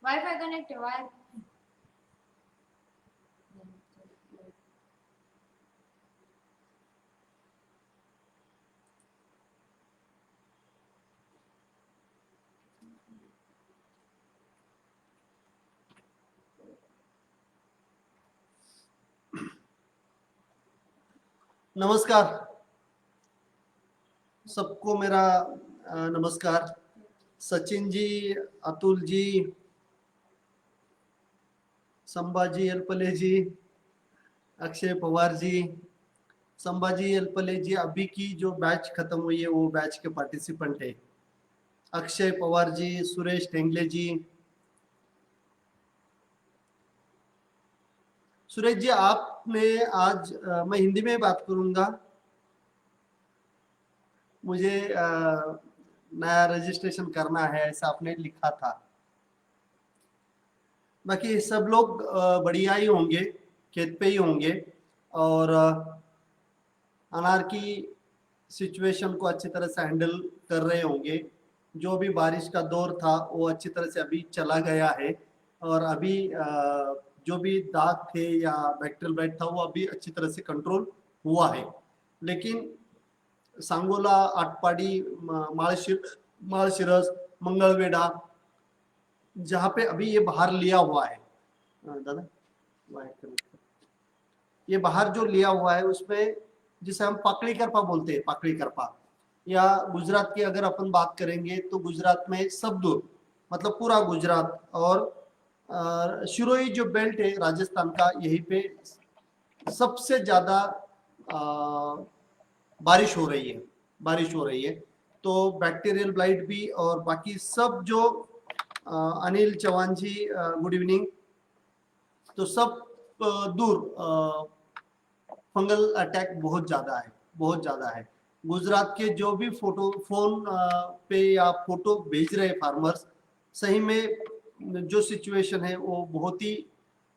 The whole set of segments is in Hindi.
वाईफाई कनेक्ट है वाई नमस्कार सबको मेरा नमस्कार। सचिन जी, अतुल जी, संभाजी एलपले जी, अक्षय पवार जी। संभाजी एलपले जी अभी की जो बैच खत्म हुई है वो बैच के पार्टिसिपेंट है। अक्षय पवार जी, सुरेश टेंगले जी। सुरेश जी आपने आज मैं हिंदी में बात करूंगा। मुझे नया रजिस्ट्रेशन करना है ऐसा आपने लिखा था। बाकी सब लोग बढ़िया ही होंगे, खेत पे ही होंगे और अनार की सिचुएशन को अच्छी तरह से हैंडल कर रहे होंगे। जो भी बारिश का दौर था वो अच्छी तरह से अभी चला गया है और अभी जो भी दाग थे या बैक्टीरियल ब्लाइट था वो अभी अच्छी तरह से कंट्रोल हुआ है। लेकिन सांगोला, आटपाडी, माळशिरस, मंगळवेढा जहाँ पे अभी ये बाहर लिया हुआ है दादा, ये बाहर जो लिया हुआ है उसमें जिसे हम पाकड़ी करपा बोलते हैं, पाकड़ी करपा, या गुजरात की अगर अपन बात करेंगे तो गुजरात में सबदूर मतलब पूरा गुजरात और शिरोई जो बेल्ट है राजस्थान का, यहीं पे सबसे ज्यादा बारिश हो रही है, बारिश हो रही है। तो बैक्टीरियल ब्लाइट भी और बाकी सब जो अनिल चौहान जी गुड इवनिंग, तो सब दूर फंगल अटैक बहुत ज्यादा है, बहुत ज्यादा है। गुजरात के जो भी फोटो फोन पे या फोटो भेज रहे फार्मर्स, सही में जो सिचुएशन है वो बहुत ही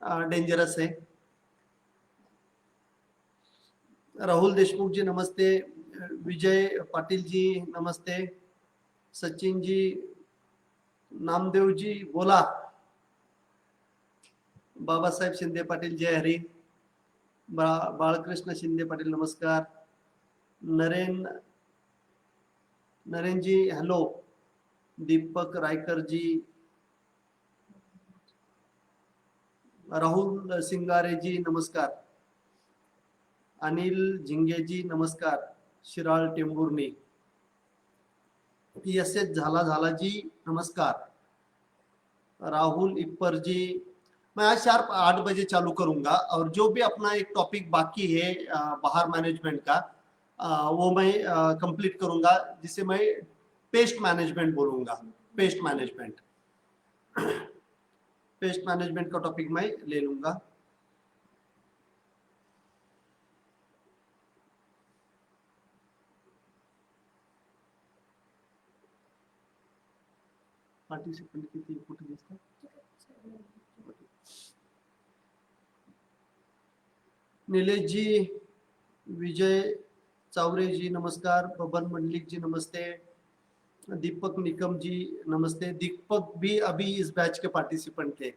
डेंजरस है। राहुल देशमुख जी नमस्ते, विजय पाटिल जी नमस्ते, सचिन जी, नामदेव जी बोला, बाबा साहेब शिंदे पाटिल जय हरी, बाळकृष्ण शिंदे पाटिल नमस्कार, नरेन जी हेलो, दीपक रायकर जी, राहुल सिंगारे जी नमस्कार, अनिल झिंगे जी नमस्कार, शिराळ टेंभुर्णी, एस एस झाला जी नमस्कार, राहुल इप्पर जी। मैं आज शार्प 8 बजे चालू करूंगा और जो भी अपना एक टॉपिक बाकी है बाहर मैनेजमेंट का वो मैं कंप्लीट करूंगा, जिसे मैं पेस्ट मैनेजमेंट बोलूंगा। पेस्ट मैनेजमेंट पेस्ट मैनेजमेंट का टॉपिक मैं ले लूंगा। पार्टिसिपेंट किती कुठे दिसतात? नीलेश जी, विजय चावरे जी नमस्कार, बबन मंडलिक जी नमस्ते, दीपक निकम जी नमस्ते। दीपक भी अभी इस बैच के पार्टिसिपेंट थे।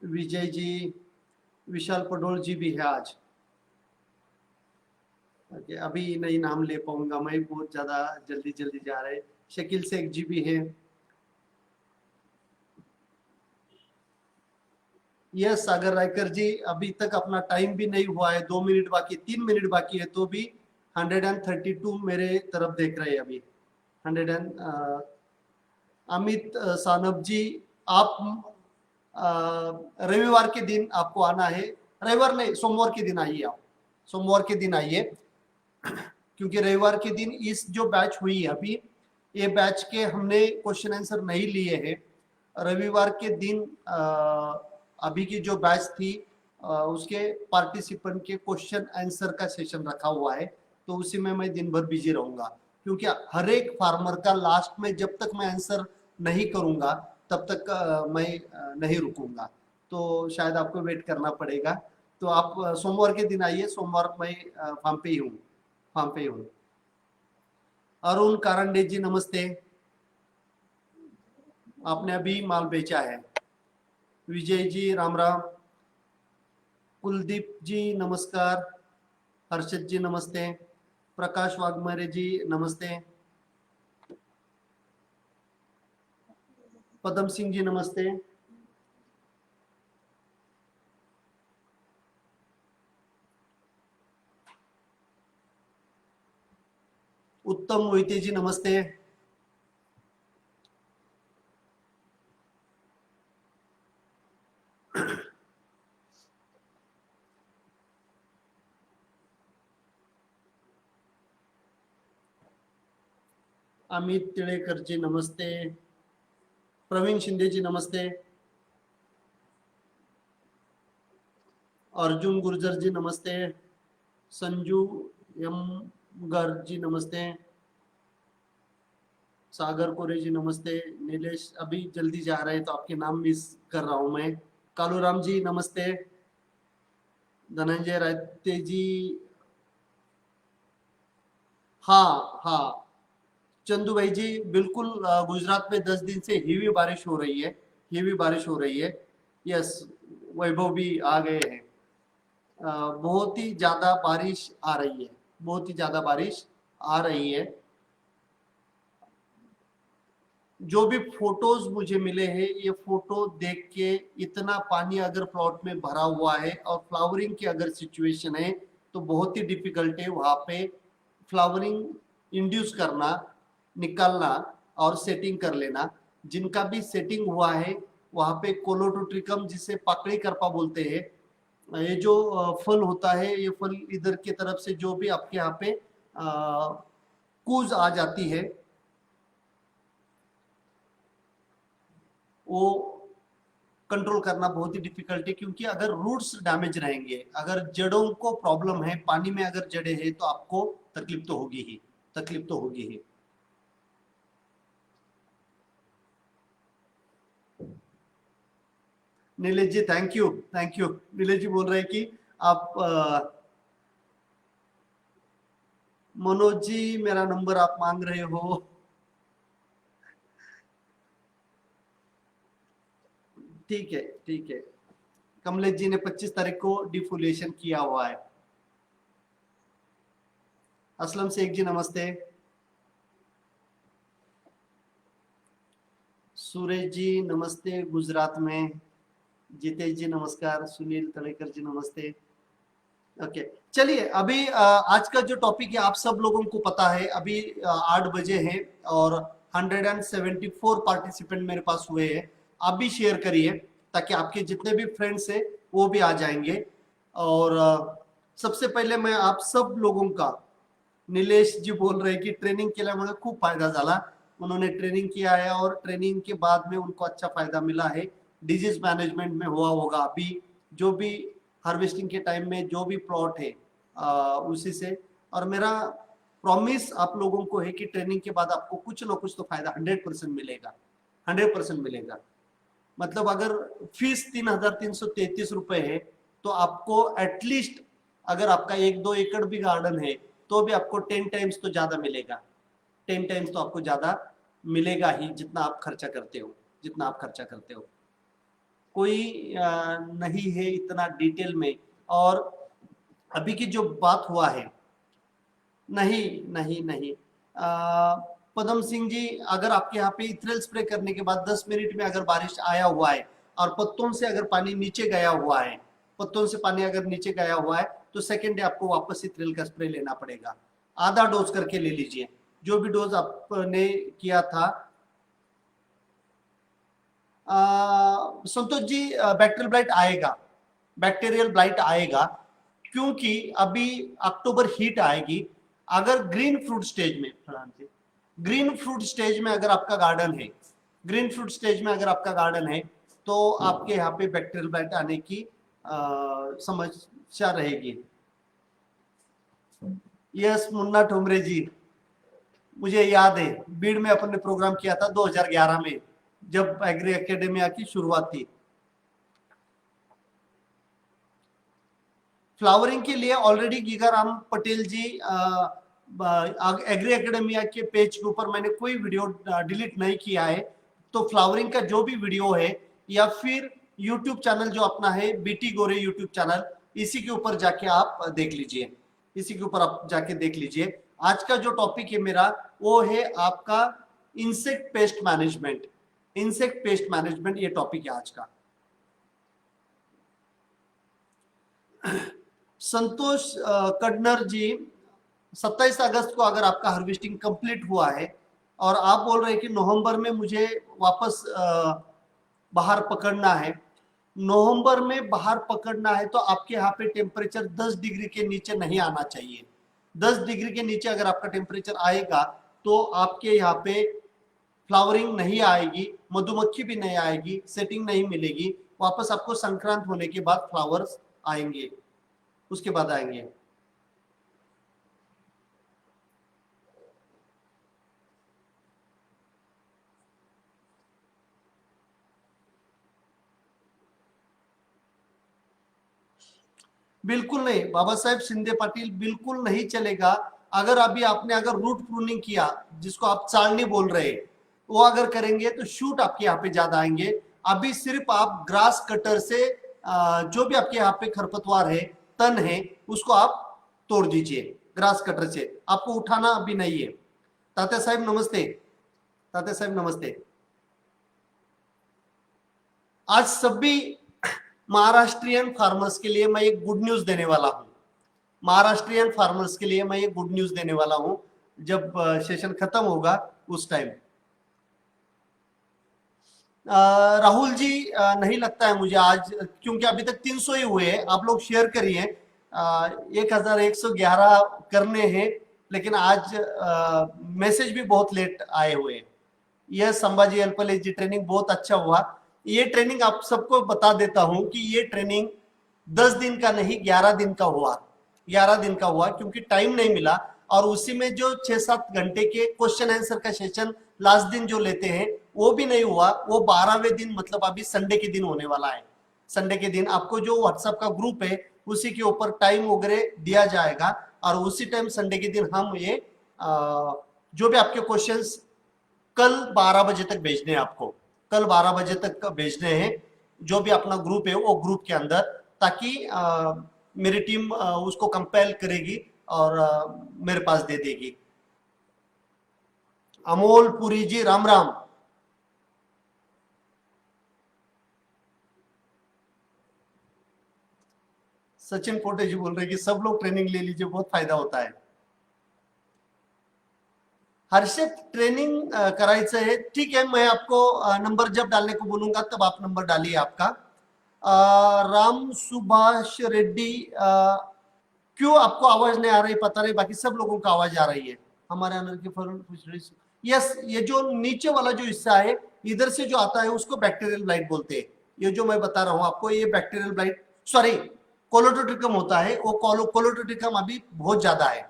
विजय जी, विशाल पडोल जी भी है आज। अभी नहीं नाम ले पाऊंगा मैं, बहुत ज्यादा जल्दी जल्दी जा रहे। शकील शेख जी भी है। यस सागर रायकर जी, अभी तक अपना टाइम भी नहीं हुआ है, 2 मिनट बाकी, 3 मिनट बाकी है, तो भी 132 मेरे तरफ देख रहे हैं अभी। 100 अमित सानप जी, आप रविवार के दिन आपको आना है, रविवार नहीं सोमवार के दिन आइए, आप सोमवार के दिन आइए, क्योंकि रविवार के दिन इस जो बैच हुई है अभी, ये बैच के हमने क्वेश्चन आंसर नहीं लिए हैं। रविवार के दिन अभी की जो बैच थी उसके पार्टिसिपेंट के क्वेश्चन आंसर का सेशन रखा हुआ है, तो उसी में मैं दिन भर बिजी रहूंगा, क्योंकि हर एक फार्मर का लास्ट में जब तक मैं आंसर नहीं करूंगा तब तक मैं नहीं रुकूंगा, तो शायद आपको वेट करना पड़ेगा। तो आप सोमवार के दिन आइए, सोमवार मैं फार्म पे ही हूँ, फार्म पे ही हूँ। अरुण कारंडे जी नमस्ते, आपने अभी माल बेचा है। विजय जी राम राम, कुलदीप जी नमस्कार, हर्षद जी नमस्ते, प्रकाश वाघमारे जी नमस्ते, पदम सिंह जी नमस्ते, उत्तम मोहिते जी नमस्ते, अमित तिळेकर जी नमस्ते, प्रवीण शिंदे जी नमस्ते, अर्जुन गुर्जर जी नमस्ते, संजू एम गर जी नमस्ते, सागर कोरे जी नमस्ते, नीलेश अभी जल्दी जा रहे हैं तो आपके नाम मिस कर रहा हूं मैं, कालूराम जी नमस्ते, धनंजय रायते जी, हाँ हाँ, चंदू भाई जी बिल्कुल, गुजरात में 10 दिन से हेवी बारिश हो रही है, हेवी बारिश हो रही है। यस, वैभव भी आ गए हैं। बहुत ही ज्यादा बारिश आ रही है, बहुत ही ज्यादा बारिश आ रही है। जो भी फोटोज मुझे मिले हैं, ये फोटो देख के इतना पानी अगर प्लॉट में भरा हुआ है और फ्लावरिंग की अगर सिचुएशन है तो बहुत ही डिफिकल्ट है वहां पे फ्लावरिंग इंड्यूस करना, निकालना और सेटिंग कर लेना। जिनका भी सेटिंग हुआ है वहां पे कोलोटोट्रिकम, जिसे पाकड़ी करपा बोलते हैं, ये जो फल होता है, ये फल इधर की तरफ से जो भी आपके यहाँ पे कूज आ जाती है, वो कंट्रोल करना बहुत ही डिफिकल्ट है। क्योंकि अगर रूट्स डैमेज रहेंगे, अगर जड़ों को प्रॉब्लम है, पानी में अगर जड़े हैं तो आपको तकलीफ तो होगी ही, तकलीफ तो होगी ही। Nilesh ji thank you, thank you. Nilesh ji बोल रहे हैं कि आप मनोज जी मेरा नंबर आप मांग रहे हो। ठीक है, ठीक है। कमलेश जी ने 25 तारीख को डिफोलिएशन किया हुआ है। असलम शेख जी नमस्ते, सूरज जी नमस्ते गुजरात में, जितेश जी नमस्कार, सुनील तलेकर जी नमस्ते। ओके, चलिए अभी आज का जो टॉपिक है आप सब लोगों को पता है। अभी 8 बजे है और 174 पार्टिसिपेंट मेरे पास हुए हैं। आप भी शेयर करिए ताकि आपके जितने भी फ्रेंड्स हैं वो भी आ जाएंगे। और सबसे पहले मैं आप सब लोगों का, निलेश जी बोल रहे हैं कि ट्रेनिंग केल्यामुळे खूप फायदा झाला। उन्होंने ट्रेनिंग किया है और ट्रेनिंग के बाद में उनको अच्छा फायदा मिला है। डिजीज मैनेजमेंट में हुआ होगा अभी, जो भी हार्वेस्टिंग के टाइम में जो भी प्लॉट है उसी से। और मेरा प्रॉमिस आप लोगों को है कि ट्रेनिंग के बाद आपको कुछ ना कुछ तो फायदा 100% मिलेगा, 100% मिलेगा। मतलब अगर फीस 3,333 रुपए है तो आपको एटलीस्ट, अगर आपका 1-2 एकड़ भी गार्डन है तो भी आपको 10 टाइम्स तो ज्यादा मिलेगा, 10 टाइम्स तो आपको ज्यादा मिलेगा ही, जितना आप खर्चा करते हो, जितना आप खर्चा करते हो। कोई नहीं है इतना डिटेल में। और अभी की जो बात हुआ है, नहीं नहीं नहीं, पदम सिंह जी, अगर आपके यहाँ पे इथ्रेल स्प्रे करने के बाद 10 मिनट में अगर बारिश आया हुआ है और पत्तों से अगर पानी नीचे गया हुआ है, पत्तों से पानी अगर नीचे गया हुआ है तो सेकेंड डे आपको वापस इथ्रेल का स्प्रे लेना पड़ेगा। आधा डोज करके ले लीजिए। जो भी डोज आपने किया था, संतोष जी, बैक्टीरियल ब्लाइट आएगा, बैक्टीरियल ब्लाइट आएगा। क्योंकि अभी अक्टूबर हीट आएगी। अगर ग्रीन फ्रूट स्टेज में, ग्रीन फ्रूट स्टेज में अगर आपका गार्डन है, ग्रीन फ्रूट स्टेज में अगर आपका गार्डन है तो आपके यहाँ पे बैक्टीरियल ब्लाइट आने की समस्या रहेगी। यस मुन्ना ठोमरे जी, मुझे याद है बीड़ में अपन ने प्रोग्राम किया था 2011 में, जब एग्री एकेडमिया की शुरुआत थी। फ्लावरिंग के लिए ऑलरेडी गीगाराम पटेल जी, एग्री एकेडमिया के पेज के ऊपर मैंने कोई वीडियो डिलीट नहीं किया है। तो फ्लावरिंग का जो भी वीडियो है या फिर यूट्यूब चैनल जो अपना है बीटी गोरे यूट्यूब चैनल, इसी के ऊपर जाके आप देख लीजिए, इसी के ऊपर आप जाके देख लीजिए। आज का जो टॉपिक है मेरा वो है आपका insect pest management. Insect pest management ये टॉपिक है आज का। संतोष कडनर जी, 27 अगस्त को अगर आपका हार्वेस्टिंग कंप्लीट हुआ है और आप बोल रहे हैं कि नवंबर में मुझे वापस बाहर पकड़ना है, नवंबर में बाहर पकड़ना है तो आपके यहाँ पे टेम्परेचर 10 डिग्री के नीचे नहीं आना चाहिए। 10 डिग्री के नीचे अगर आपका टेम्परेचर आएगा तो आपके यहाँ पे फ्लावरिंग नहीं आएगी, मधुमक्खी भी नहीं आएगी, सेटिंग नहीं मिलेगी। वापस आपको संक्रांत होने के बाद फ्लावर्स आएंगे, उसके बाद आएंगे। बिल्कुल नहीं बाबा साहेब शिंदे पाटिल, बिल्कुल नहीं चलेगा। अगर अभी आपने अगर रूट प्रूनिंग किया, जिसको आप चालनी बोल रहे हैं, वो अगर करेंगे तो शूट आपके यहाँ पे ज्यादा आएंगे। अभी सिर्फ आप ग्रास कटर से जो भी आपके यहाँ पे खरपतवार है, तन है, उसको आप तोड़ दीजिए ग्रास कटर से, आपको उठाना अभी नहीं है। तात्या साहब नमस्ते, तात्या साहब नमस्ते। आज सभी महाराष्ट्रियन फार्मर्स के लिए मैं एक गुड न्यूज देने वाला हूं। महाराष्ट्रियन फार्मर्स के लिए मैं एक गुड न्यूज देने वाला हूं जब सेशन खत्म होगा उस टाइम। राहुल जी नहीं लगता है मुझे आज, क्योंकि अभी तक 300 ही हुए हैं। आप लोग शेयर करिए, 1111 करने हैं, लेकिन आज मैसेज भी बहुत लेट आए हुए हैं। यह संभाजी अल्पले जी ट्रेनिंग बहुत अच्छा हुआ। ये ट्रेनिंग आप सबको बता देता हूं कि ये ट्रेनिंग 10 दिन का नहीं 11 दिन का हुआ, 11 दिन का हुआ, क्योंकि टाइम नहीं मिला। और उसी में जो 6-7 घंटे के क्वेश्चन आंसर का सेशन लास्ट दिन जो लेते हैं वो भी नहीं हुआ। वो 12वें दिन, मतलब अभी संडे के दिन होने वाला है। संडे के दिन आपको जो व्हाट्सएप का ग्रुप है उसी के ऊपर टाइम वगैरह दिया जाएगा, और उसी टाइम संडे के दिन हम ये जो भी आपके क्वेश्चंस कल 12 बजे तक भेजने हैं, आपको कल 12 बजे तक भेजने हैं, जो भी अपना ग्रुप है वो ग्रुप के अंदर, ताकि मेरी टीम उसको कंपाइल करेगी और मेरे पास दे देगी। अमोल पुरी जी राम राम। सचिन पोटे जी बोल रहे हैं कि सब लोग ट्रेनिंग ले लीजिए, बहुत फायदा होता है। हर्षित ट्रेनिंग करायचं है, ठीक है, मैं आपको नंबर जब डालने को बोलूंगा तब आप नंबर डालिए आपका। राम सुभाष रेड्डी, क्यों आपको आवाज नहीं आ रही पता नहीं, बाकी सब लोगों का आवाज आ रही है। हमारे अंदर की यस, ये जो नीचे वाला जो हिस्सा है इधर से जो आता है उसको बैक्टीरियल ब्लाइट बोलते हैं। ये जो मैं बता रहा हूं आपको, ये बैक्टीरियल ब्लाइट, सॉरी कोलोटोट्रिकम होता है। वो कोलोटोट्रिकम अभी बहुत ज्यादा है,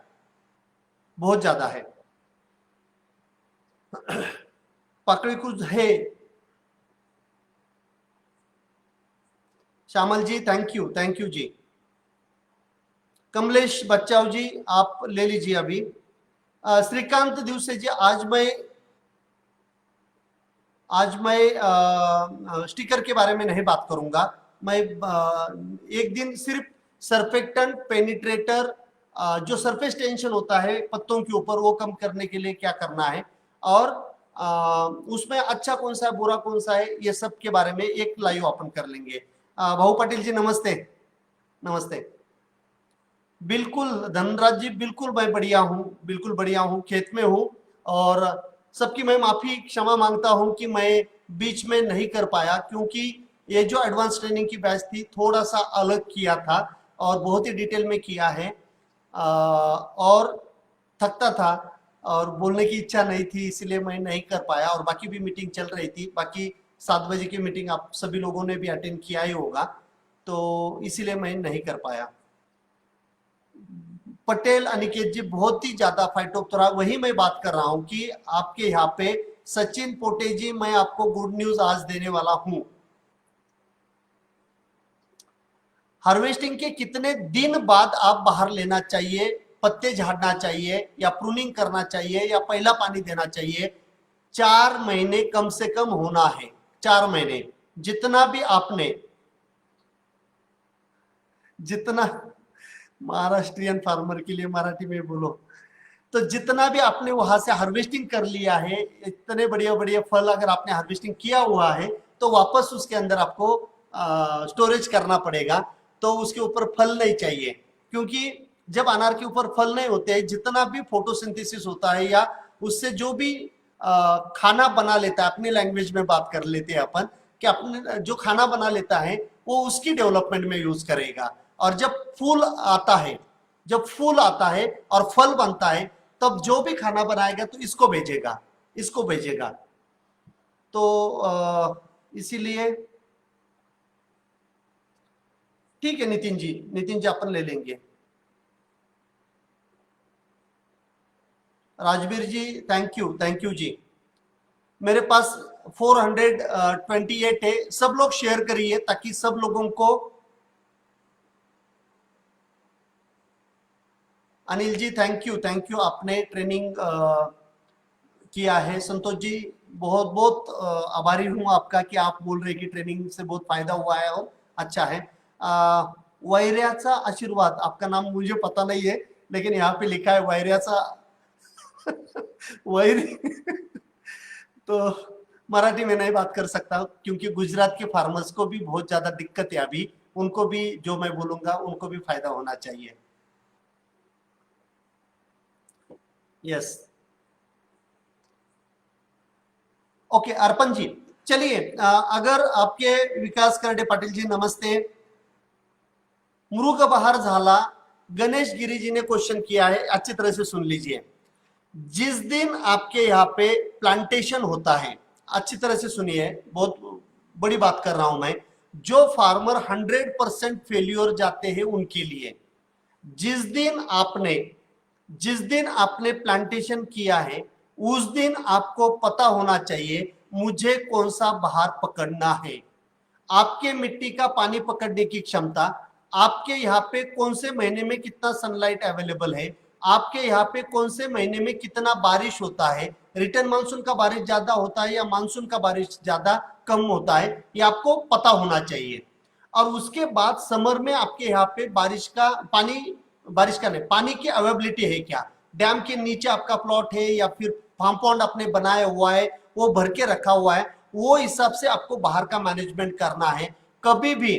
बहुत ज्यादा है। पकड़ी कुछ है। श्यामल जी थैंक यू जी। कमलेश बच्चाओ जी आप ले लीजिए अभी। श्रीकांत दिवसे जी, आज मैं स्टिकर के बारे में नहीं बात करूंगा। मैं एक दिन सिर्फ सरफेक्टेंट पेनिट्रेटर, जो सरफेस टेंशन होता है पत्तों के ऊपर, वो कम करने के लिए क्या करना है, और उसमें अच्छा कौन सा है बुरा कौन सा है, ये सब के बारे में एक लाइव ओपन कर लेंगे। भाऊ पाटिल जी नमस्ते। नमस्ते। बिल्कुल धनराज जी, बिल्कुल मैं बढ़िया हूँ, बिल्कुल बढ़िया हूँ, खेत में हूँ। और सबकी मैं माफी क्षमा मांगता हूँ कि मैं बीच में नहीं कर पाया, क्योंकि ये जो एडवांस ट्रेनिंग की बैच थी थोड़ा सा अलग किया था और बहुत ही डिटेल में किया है, और थकता था और बोलने की इच्छा नहीं थी, इसलिए मैं नहीं कर पाया। और बाकी भी मीटिंग चल रही थी, बाकी 7 बजे की मीटिंग आप सभी लोगों ने भी अटेंड किया ही होगा, तो इसीलिए मैं नहीं कर पाया। पटेल अनिकेत जी बहुत ही ज्यादा फाइटोप्थोरा, वही मैं बात कर रहा हूं कि आपके यहाँ पे सचिन पोटे जी, मैं आपको गुड न्यूज आज देने वाला हूं। हार्वेस्टिंग के कितने दिन बाद आप बाहर लेना चाहिए, पत्ते झाड़ना चाहिए या प्रूनिंग करना चाहिए या पहला पानी देना चाहिए? 4 महीने कम से कम होना है, 4 महीने। जितना भी आपने, जितना महाराष्ट्रियन फार्मर के लिए मराठी में बोलो, तो जितना भी आपने वहां से हार्वेस्टिंग कर लिया है, इतने बढ़िया बढ़िया फल अगर आपने हार्वेस्टिंग किया हुआ है, तो वापस उसके अंदर आपको स्टोरेज करना पड़ेगा। तो उसके ऊपर फल नहीं चाहिए, क्योंकि जब अनार के ऊपर फल नहीं होते हैं, जितना भी फोटोसिंथेसिस होता है या उससे जो भी खाना बना लेता है, अपनी लैंग्वेज में बात कर लेते हैं अपन, कि अपने जो खाना बना लेता है वो उसकी डेवलपमेंट में यूज करेगा। और जब फूल आता है, जब फूल आता है और फल बनता है, तब जो भी खाना बनाएगा तो इसको भेजेगा, इसको भेजेगा। तो इसीलिए ठीक है नितिन जी, नितिन जी अपन ले लेंगे। राजवीर जी थैंक यू जी। मेरे पास 428 है, सब लोग शेयर करिए ताकि सब लोगों को। अनिल जी थैंक यू, आपने ट्रेनिंग किया है। संतोष जी बहुत बहुत आभारी हूं आपका कि आप बोल रहे कि ट्रेनिंग से बहुत फायदा हुआ है और अच्छा है। वैर्याचा आशीर्वाद, आपका नाम मुझे पता नहीं है, लेकिन यहाँ पे लिखा है वैर्याचा वैरी तो मराठी में नहीं बात कर सकता, क्योंकि गुजरात के फार्मर्स को भी बहुत ज्यादा दिक्कत है अभी, उनको भी जो मैं बोलूंगा उनको भी फायदा होना चाहिए। यस ओके अर्पण जी, चलिए अगर आपके विकास करडे पाटिल जी नमस्ते। मृग बहार झाला, गणेश गिरी जी ने क्वेश्चन किया है, अच्छी तरह से सुन लीजिए। जिस दिन आपके यहाँ पे प्लांटेशन होता है, अच्छी तरह से सुनिए, बहुत बड़ी बात कर रहा हूं मैं, जो फार्मर 100% फेल्योर जाते हैं उनके लिए, जिस दिन आपने जिस दिन आपने प्लांटेशन किया है, उस दिन आपको पता होना चाहिए मुझे कौन सा बहार पकड़ना है। आपके मिट्टी का पानी पकड़ने की क्षमता, आपके यहाँ पे कौन से महीने में कितना सनलाइट अवेलेबल है, आपके यहाँ पे कौन से महीने में कितना बारिश होता है, रिटर्न मानसून का बारिश ज्यादा होता है या मानसून का बारिश ज्यादा कम होता है, ये आपको पता होना चाहिए। और उसके बाद समर में आपके यहाँ पे बारिश का नहीं, पानी की अवेलेबिलिटी है क्या, डैम के नीचे आपका प्लॉट है या फिर फार्म पॉन्ड आपने बनाया हुआ है, वो भर के रखा हुआ है, वो हिसाब से आपको बाहर का मैनेजमेंट करना है। कभी भी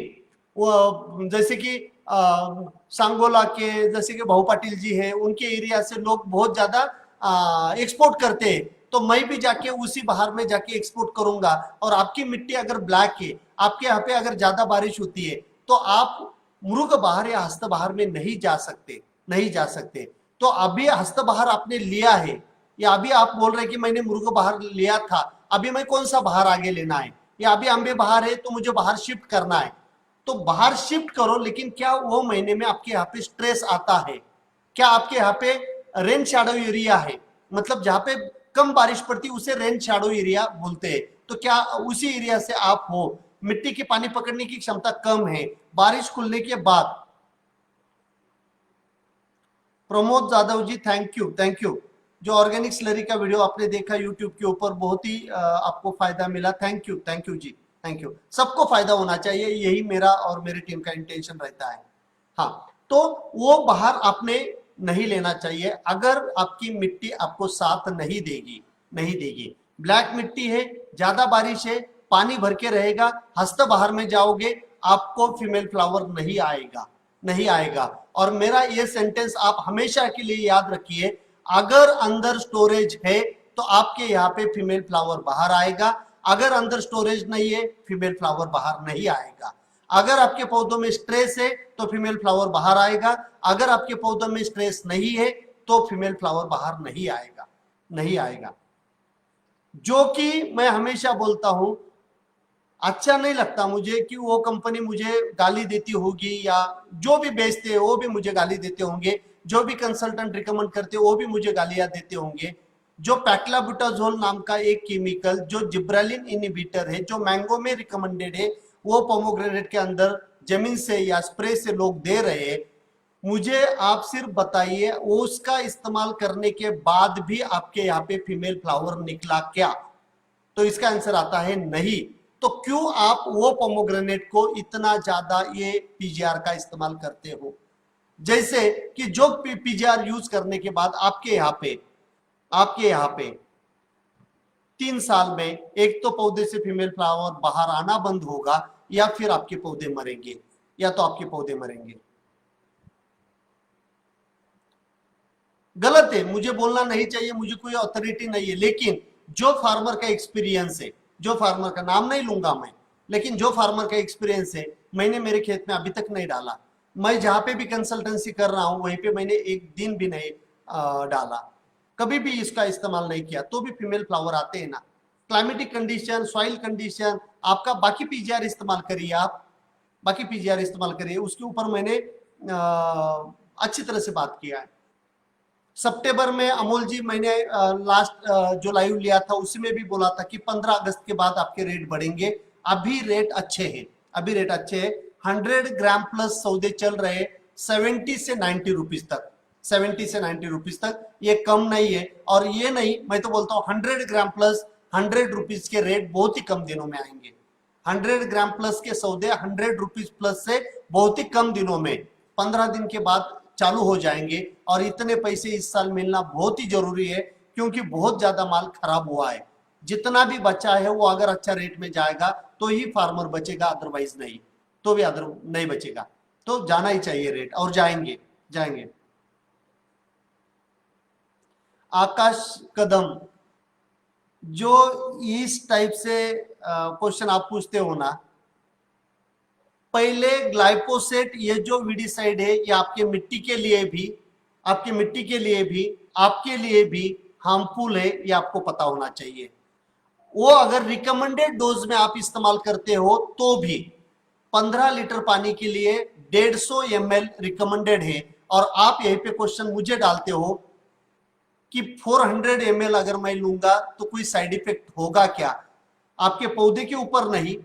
वो जैसे कि सांगोला के जैसे कि भाऊ पाटिल जी है, उनके एरिया से लोग बहुत ज्यादा एक्सपोर्ट करते हैं, तो मैं भी जाके उसी बाहर में जाके एक्सपोर्ट करूंगा। और आपकी मिट्टी अगर ब्लैक है, आपके यहाँ पे अगर ज्यादा बारिश होती है, तो आप मृग बहार या हस्त बहार में नहीं जा सकते, नहीं जा सकते। तो अभी हस्त बहार आपने लिया है, या अभी आप बोल रहे हैं कि मैंने मृग बहार लिया था, अभी मैं कौन सा बहार आगे लेना है, या अभी अंबे बहार है तो मुझे बाहर शिफ्ट करना है, तो बाहर शिफ्ट करो। लेकिन क्या वो महीने में आपके यहाँ पे स्ट्रेस आता है, क्या आपके यहाँ पे रेन शैडो एरिया है, मतलब जहां पे कम बारिश पड़ती उसे रेन शैडो एरिया बोलते हैं, तो क्या उसी एरिया से आप हो, मिट्टी की पानी पकड़ने की क्षमता कम है, बारिश खुलने के बाद। प्रमोद जादव जी थैंक यू, जो ऑर्गेनिक स्लरी का वीडियो आपने देखा यूट्यूब के ऊपर, बहुत ही आपको फायदा मिला, थैंक यू जी, थैंक यू। सबको फायदा होना चाहिए, यही मेरा और मेरी टीम का इंटेंशन रहता है। हाँ, तो वो बाहर आपने नहीं लेना चाहिए अगर आपकी मिट्टी आपको साथ नहीं देगी, नहीं देगी। ब्लैक मिट्टी है, ज्यादा बारिश है, पानी भर के रहेगा, हस्त बाहर में जाओगे, आपको फीमेल फ्लावर नहीं आएगा, नहीं आएगा। और मेरा ये सेंटेंस आप हमेशा के लिए याद रखिए, अगर अंदर स्टोरेज है तो आपके यहाँ पे फीमेल फ्लावर बाहर आएगा, अगर अंदर स्टोरेज नहीं है फीमेल फ्लावर बाहर नहीं आएगा। अगर आपके पौधों में स्ट्रेस है तो फीमेल फ्लावर बाहर आएगा, अगर आपके पौधों में स्ट्रेस नहीं है तो फीमेल फ्लावर बाहर नहीं आएगा, नहीं आएगा। जो कि मैं हमेशा बोलता हूं, अच्छा नहीं लगता मुझे कि वो कंपनी मुझे गाली देती होगी, या जो भी बेचते हैं वो भी मुझे गाली देते होंगे, जो भी कंसल्टेंट रिकमेंड करते हैं वो भी मुझे गालियां देते होंगे। जो पैक्लाबुटाजोल नाम का एक केमिकल जो जिब्रालिन इनहिबिटर है, जो मैंगो में रिकमेंडेड है, वो पोमोग्रेनेट के अंदर जमीन से या स्प्रे से लोग दे रहे हैं। मुझे आप सिर्फ बताइए उसका इस्तेमाल करने के बाद भी आपके यहाँ पे फीमेल फ्लावर निकला क्या? तो इसका आंसर आता है नहीं। तो क्यों आप वो पोमोग्रेनेट को इतना ज्यादा ये पीजीआर का इस्तेमाल करते हो? जैसे कि जो पीजीआर यूज करने के बाद आपके यहाँ पे 3 साल में एक तो पौधे से फीमेल फ्लावर बाहर आना बंद होगा, या फिर आपके पौधे मरेंगे, या तो आपके पौधे मरेंगे। गलत है, मुझे बोलना नहीं चाहिए, मुझे कोई अथॉरिटी नहीं है, लेकिन जो फार्मर का एक्सपीरियंस है, जो फार्मर का नाम नहीं लूंगा मैं, लेकिन जो फार्मर का एक्सपीरियंस है, मैंने मेरे खेत में अभी तक नहीं डाला। मैं जहां पे भी कंसल्टेंसी कर रहा हूं वहीं पे मैंने एक दिन भी नहीं डाला, कभी भी इसका इस्तेमाल नहीं किया, तो भी फीमेल फ्लावर आते हैं ना। क्लाइमेटिक कंडीशन, सॉइल कंडीशन, आपका बाकी पीजीआर इस्तेमाल करिए, आप बाकी पीजीआर इस्तेमाल करिए, उसके ऊपर मैंने अच्छी तरह से बात किया है। सितंबर में अमोल जी, मैंने लास्ट जो लाइव लिया था उसमें भी बोला था कि 15 अगस्त के बाद आपके रेट बढ़ेंगे। अभी रेट अच्छे हैं, अभी रेट अच्छे हैं। 100 ग्राम प्लस सौदे चल रहे 70 से 90 रुपीज तक, 70 से 90 रुपीज तक, ये कम नहीं है। और ये नहीं, मैं तो बोलता हूँ 100 ग्राम प्लस 100 रुपीज के रेट बहुत ही कम दिनों में आएंगे। 100 ग्राम प्लस के सौदे 100 रुपीज प्लस से बहुत ही कम दिनों में, 15 दिन के बाद चालू हो जाएंगे। और इतने पैसे इस साल मिलना बहुत ही जरूरी है, क्योंकि बहुत ज्यादा माल खराब हुआ है। जितना भी बचा है वो अगर अच्छा रेट में जाएगा तो ही फार्मर बचेगा, अदरवाइज नहीं, तो भी अदर नहीं बचेगा। तो जाना ही चाहिए रेट, और जाएंगे जाएंगे। आकाश कदम, जो इस टाइप से क्वेश्चन आप पूछते हो ना, पहले ग्लाइफोसेट, ये जो वीडिसाइड है, ये आपके मिट्टी के लिए भी, आपकी मिट्टी के लिए भी, आपके लिए भी हार्मफुल है, ये आपको पता होना चाहिए। वो अगर रिकमेंडेड डोज में आप इस्तेमाल करते हो तो भी 15 लीटर पानी के लिए 150 ml रिकमेंडेड है। और आप यहीं पे क्वेश्चन मुझे डालते हो कि 400 ml अगर मैं लूंगा तो कोई साइड इफेक्ट होगा क्या? आपके पौधे के ऊपर नहीं,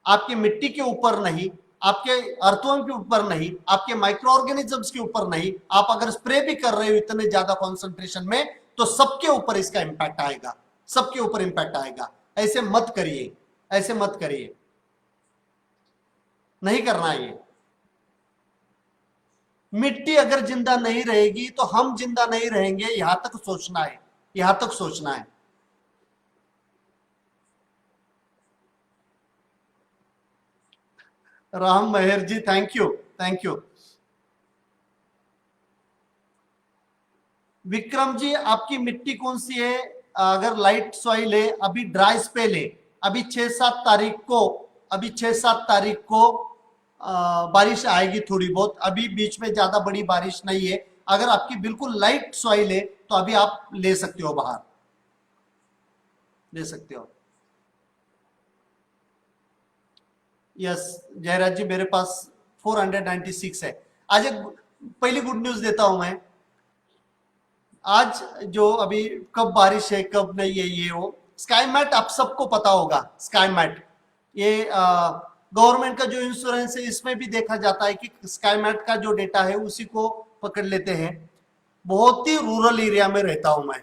आपके मिट्टी के ऊपर नहीं, आपके अर्थवर्म के ऊपर नहीं, आपके माइक्रो ऑर्गेनिजम्स के ऊपर नहीं, आप अगर स्प्रे भी कर रहे हो इतने ज्यादा कॉन्सेंट्रेशन में, तो सबके ऊपर इसका इंपैक्ट आएगा, सबके ऊपर इंपैक्ट आएगा। ऐसे मत करिए, ऐसे मत करिए, नहीं करना है ये। मिट्टी अगर जिंदा नहीं रहेगी तो हम जिंदा नहीं रहेंगे, यहां तक सोचना है, यहां तक सोचना है। Ram Meher ji, thank you, thank you. Vikram ji, आपकी मिट्टी कौन सी है? अगर लाइट सॉइल है, अभी ड्राई स्पेल है, अभी 6-7 तारीख को, अभी 6-7 तारीख को बारिश आएगी थोड़ी बहुत, अभी बीच में ज्यादा बड़ी बारिश नहीं है। अगर आपकी बिल्कुल लाइट सॉइल है तो अभी आप ले सकते हो, बाहर ले सकते हो। यस जयराज जी, मेरे पास 496 है। आज एक पहली गुड न्यूज देता हूं मैं। आज जो अभी कब बारिश है कब नहीं है, ये वो स्काई मैट आप सबको पता होगा। स्काई मैट, ये गवर्नमेंट का जो इंश्योरेंस है इसमें भी देखा जाता है कि स्काई मैट का जो डेटा है उसी को पकड़ लेते हैं। बहुत ही रूरल एरिया में रहता हूं मैं,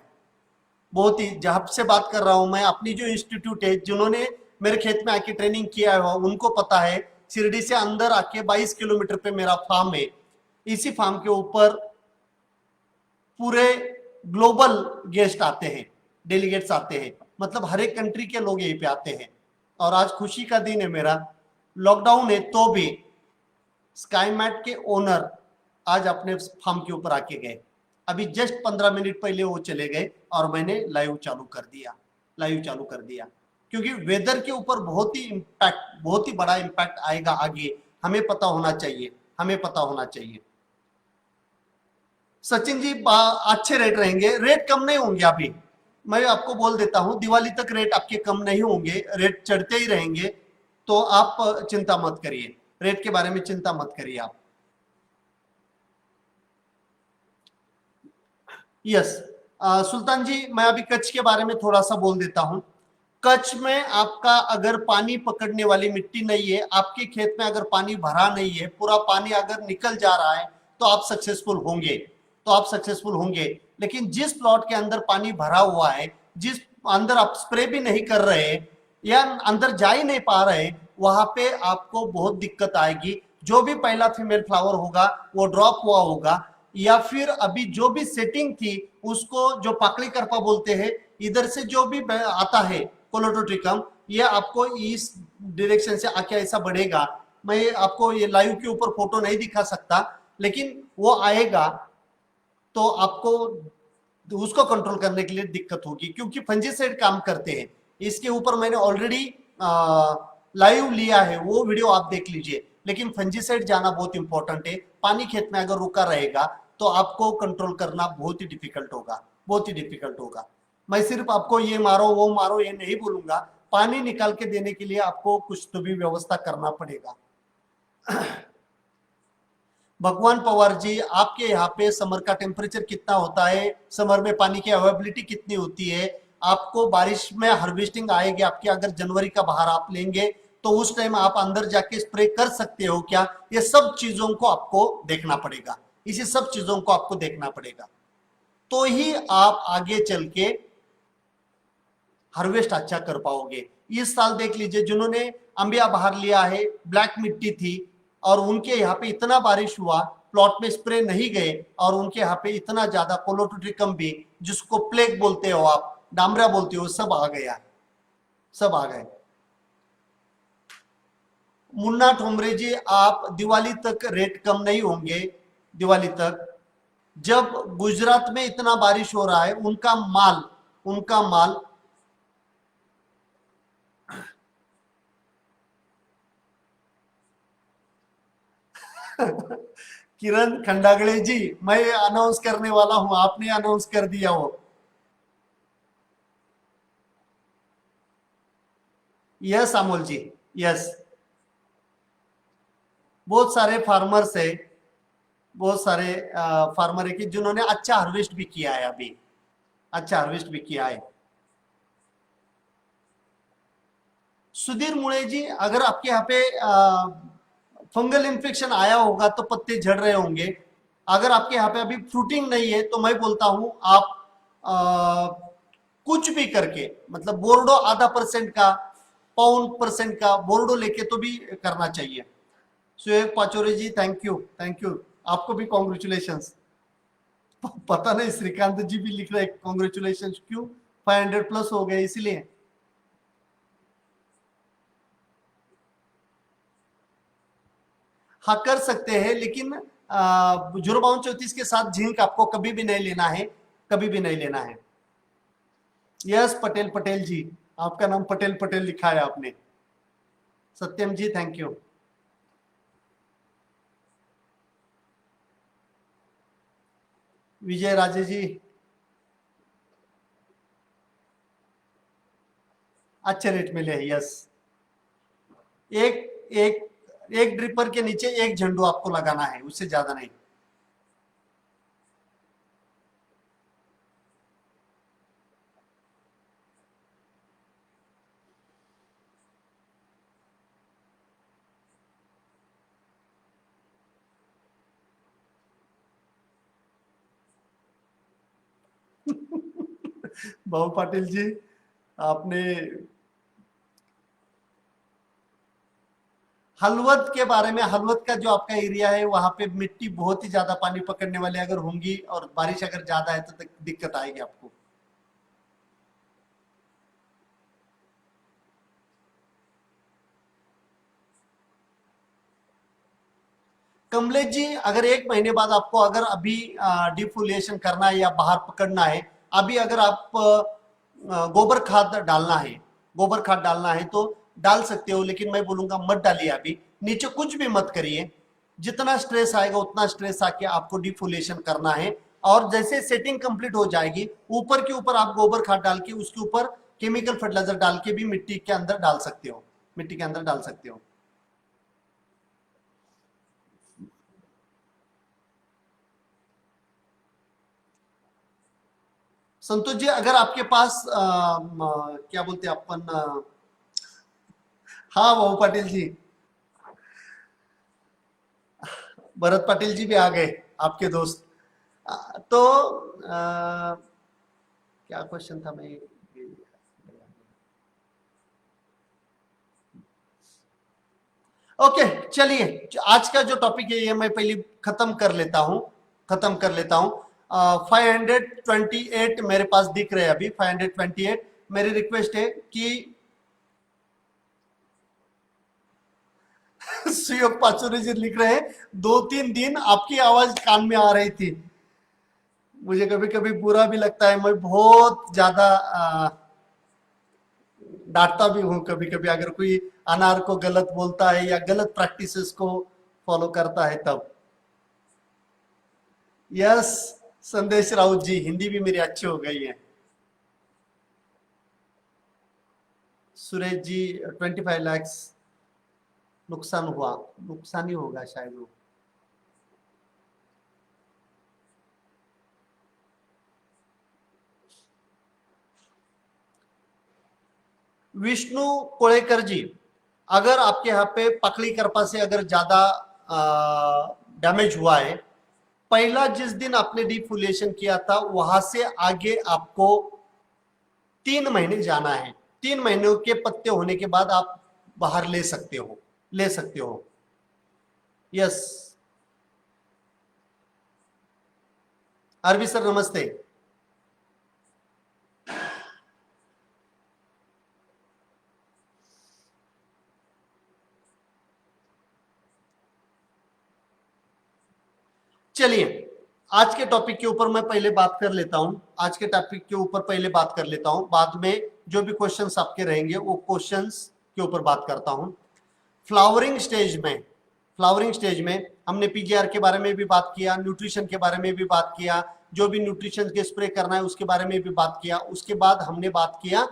बहुत ही, जहां से बात कर रहा हूं मैं, अपनी जो इंस्टीट्यूट है, जिन्होंने मेरे खेत में आके ट्रेनिंग किया है उनको पता है। शिरडी से अंदर आके 22 किलोमीटर पे मेरा फार्म है। इसी फार्म के ऊपर पूरे ग्लोबल गेस्ट आते हैं, डेलीगेट्स आते हैं, मतलब हर एक कंट्री के लोग यहीं पे आते हैं। और आज खुशी का दिन है मेरा, लॉकडाउन है तो भी स्काई मैट के ओनर आज अपने फार्म के ऊपर आके गए। अभी जस्ट 15 मिनट पहले वो चले गए और मैंने लाइव चालू कर दिया, लाइव चालू कर दिया। क्योंकि वेदर के ऊपर बहुत ही इंपैक्ट, बहुत ही बड़ा इंपैक्ट आएगा आगे, हमें पता होना चाहिए, हमें पता होना चाहिए। सचिन जी, अच्छे रेट रहेंगे, रेट कम नहीं होंगे अभी, मैं आपको बोल देता हूं, दिवाली तक रेट आपके कम नहीं होंगे, रेट चढ़ते ही रहेंगे। तो आप चिंता मत करिए, रेट के बारे में चिंता मत करिए आप। यस सुल्तान जी, मैं अभी कच्छ के बारे में थोड़ा सा बोल देता हूं। कच्छ में आपका अगर पानी पकड़ने वाली मिट्टी नहीं है, आपके खेत में अगर पानी भरा नहीं है, पूरा पानी अगर निकल जा रहा है, तो आप सक्सेसफुल होंगे, तो आप सक्सेसफुल होंगे। लेकिन जिस प्लॉट के अंदर पानी भरा हुआ है, जिस अंदर आप स्प्रे भी नहीं कर रहे, या अंदर जा ही नहीं पा रहे, वहां पे आपको बहुत दिक्कत आएगी। जो भी पहला फीमेल फ्लावर होगा वो ड्रॉप हुआ होगा, या फिर अभी जो भी सेटिंग थी उसको जो पाकड़ी करपा बोलते हैं, इधर से जो भी आता है कोलोटोट्रिकम, ये आपको इस डायरेक्शन से आके ऐसा बढ़ेगा। मैं आपको ये लाइव के ऊपर फोटो नहीं दिखा सकता, लेकिन वो आएगा तो आपको उसको कंट्रोल करने के लिए दिक्कत होगी, क्योंकि फंजीसाइड काम करते हैं। इसके ऊपर मैंने ऑलरेडी लाइव लिया है, वो वीडियो आप देख लीजिए। लेकिन फंजीसाइड जाना बहुत इंपॉर्टेंट है। पानी खेत में अगर रुका रहेगा तो आपको कंट्रोल करना बहुत ही डिफिकल्ट होगा, बहुत ही डिफिकल्ट होगा। मैं सिर्फ आपको ये मारो वो मारो ये नहीं बोलूंगा, पानी निकाल के देने के लिए आपको कुछ तो भी व्यवस्था करना पड़ेगा। भगवान पवार जी, आपके यहाँ पे समर का टेम्परेचर कितना होता है, समर में पानी की अवेलेबिलिटी कितनी होती है, आपको बारिश में हार्वेस्टिंग आएगी आपकी, अगर जनवरी का बाहर आप लेंगे तो उस टाइम आप अंदर जाके स्प्रे कर सकते हो क्या, ये सब चीजों को आपको देखना पड़ेगा। इसी सब चीजों को आपको देखना पड़ेगा, तो ही आप आगे चल के हार्वेस्ट अच्छा कर पाओगे। इस साल देख लीजिए, जिन्होंने अंबिया बाहर लिया है, ब्लैक मिट्टी थी और उनके यहाँ पे इतना बारिश हुआ, प्लॉट में स्प्रे नहीं गए, और उनके यहाँ पे इतना ज्यादा कोलोटोट्रिकम भी, जिसको प्लेग बोलते हो आप, डामरा बोलते हो, सब आ गया, सब आ गए। मुन्ना ठोमरे जी, आप दिवाली तक रेट कम नहीं होंगे, दिवाली तक। जब गुजरात में इतना बारिश हो रहा है, उनका माल किरण खंडागड़े जी, मैं अनाउंस करने वाला हूं, आपने अनाउंस कर दिया वो। यस अमोल जी, यस। बहुत सारे फार्मर्स है, बहुत सारे फार्मर है कि जिन्होंने अच्छा हार्वेस्ट भी किया है, अभी अच्छा हार्वेस्ट भी किया है। सुधीर मुळे जी, अगर आपके यहाँ पे फंगल इन्फेक्शन आया होगा तो पत्ते झड़ रहे होंगे। अगर आपके यहाँ पे अभी फ्रूटिंग नहीं है तो मैं बोलता हूं आप आ, कुछ भी करके, मतलब बोर्डो आधा परसेंट का, पौन परसेंट का बोर्डो लेके तो भी करना चाहिए। सुएब पाचोरे जी, थैंक यू, थैंक यू। आपको भी कॉन्ग्रेचुलेशन। पता नहीं श्रीकांत जी भी लिख रहे हैं कॉन्ग्रेचुलेशन, क्यों 500 प्लस हो गए इसीलिए। हाँ कर सकते हैं, लेकिन जुर्माउन 34 के साथ जिंक आपको कभी भी नहीं लेना है, कभी भी नहीं लेना है। यस पटेल, पटेल जी, आपका नाम पटेल पटेल लिखा है आपने। सत्यम जी, थैंक यू। विजय राजे जी, अच्छे रेट मिले, यस। एक एक एक ड्रिपर के नीचे एक झंडू आपको लगाना है, उससे ज्यादा नहीं। बाबू पाटिल जी, आपने हलवद के बारे में, हलवद का जो आपका एरिया है वहां पे मिट्टी बहुत ही ज्यादा पानी पकड़ने वाले अगर होंगी और बारिश अगर ज्यादा है तो दिक्कत आएगी आपको। कमलेश जी, अगर एक महीने बाद आपको अगर अभी डिफोलिएशन करना है या बाहर पकड़ना है, अभी अगर आप गोबर खाद डालना है, गोबर खाद डालना है तो डाल सकते हो, लेकिन मैं बोलूंगा मत डालिए अभी, नीचे कुछ भी मत करिए। जितना स्ट्रेस आएगा उतना स्ट्रेस आके आपको डिफोलिएशन करना है, और जैसे सेटिंग कंप्लीट हो जाएगी, ऊपर के ऊपर आप गोबर खाद डाल के उसके ऊपर केमिकल फर्टिलाइजर डाल के भी मिट्टी के अंदर डाल सकते हो, मिट्टी के अंदर डाल सकते हो। संतोष जी, अगर आपके पास क्या बोलते हैं अपन, हाँ बाबू पाटिल जी, भरत पाटिल जी भी आ गए, आपके दोस्त। तो क्या क्वेश्चन था, मैं ओके चलिए, आज का जो टॉपिक है ये मैं पहले खत्म कर लेता हूं 528 मेरे पास दिख रहे हैं अभी 528। मेरी रिक्वेस्ट है कि सुयोग पाचुरी जी लिख रहे हैं 2-3 दिन आपकी आवाज कान में आ रही थी। मुझे कभी कभी बुरा भी लगता है, मैं बहुत ज्यादा डांटता भी हूं कभी कभी, अगर कोई अनार को गलत बोलता है या गलत प्रैक्टिसेस को फॉलो करता है तब। यस संदेश राउत जी, हिंदी भी मेरी अच्छी हो गई है। सुरेश जी 25 लाख नुकसान हुआ, नुकसान ही होगा शायद वो। विष्णु कोळेकर जी, अगर आपके यहाँ पे पकड़ी करपा से अगर ज्यादा डैमेज हुआ है, पहला जिस दिन आपने डिफोलिएशन किया था वहां से आगे आपको 3 महीने जाना है। 3 महीनों के पत्ते होने के बाद आप बाहर ले सकते हो। यस आरबी सर नमस्ते। चलिए आज के टॉपिक के ऊपर मैं पहले बात कर लेता हूं। बाद में जो भी क्वेश्चंस आपके रहेंगे वो क्वेश्चंस के ऊपर बात करता हूं। फ्लावरिंग स्टेज में हमने पीजीआर के बारे में भी बात किया, न्यूट्रिशन के बारे में भी बात किया, जो भी न्यूट्रिशन के स्प्रे करना है उसके बारे में भी बात किया। उसके बाद हमने बात किया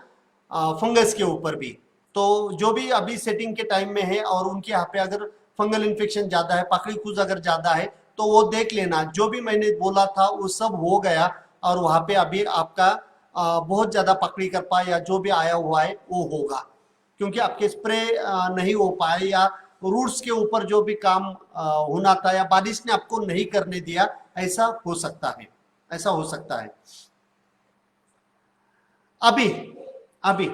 फंगस के ऊपर भी। तो जो भी अभी सेटिंग के टाइम में है और उनके यहाँ पे अगर फंगल इन्फेक्शन ज्यादा है, पकड़ी कूज अगर ज्यादा है तो वो देख लेना। जो भी मैंने बोला था वो सब हो गया और वहां पे अभी आपका बहुत ज्यादा पकड़ी कर पाए या जो भी आया हुआ है वो होगा, क्योंकि आपके स्प्रे नहीं हो पाए या रूट्स के ऊपर जो भी काम होना था या बारिश ने आपको नहीं करने दिया, ऐसा हो सकता है। अभी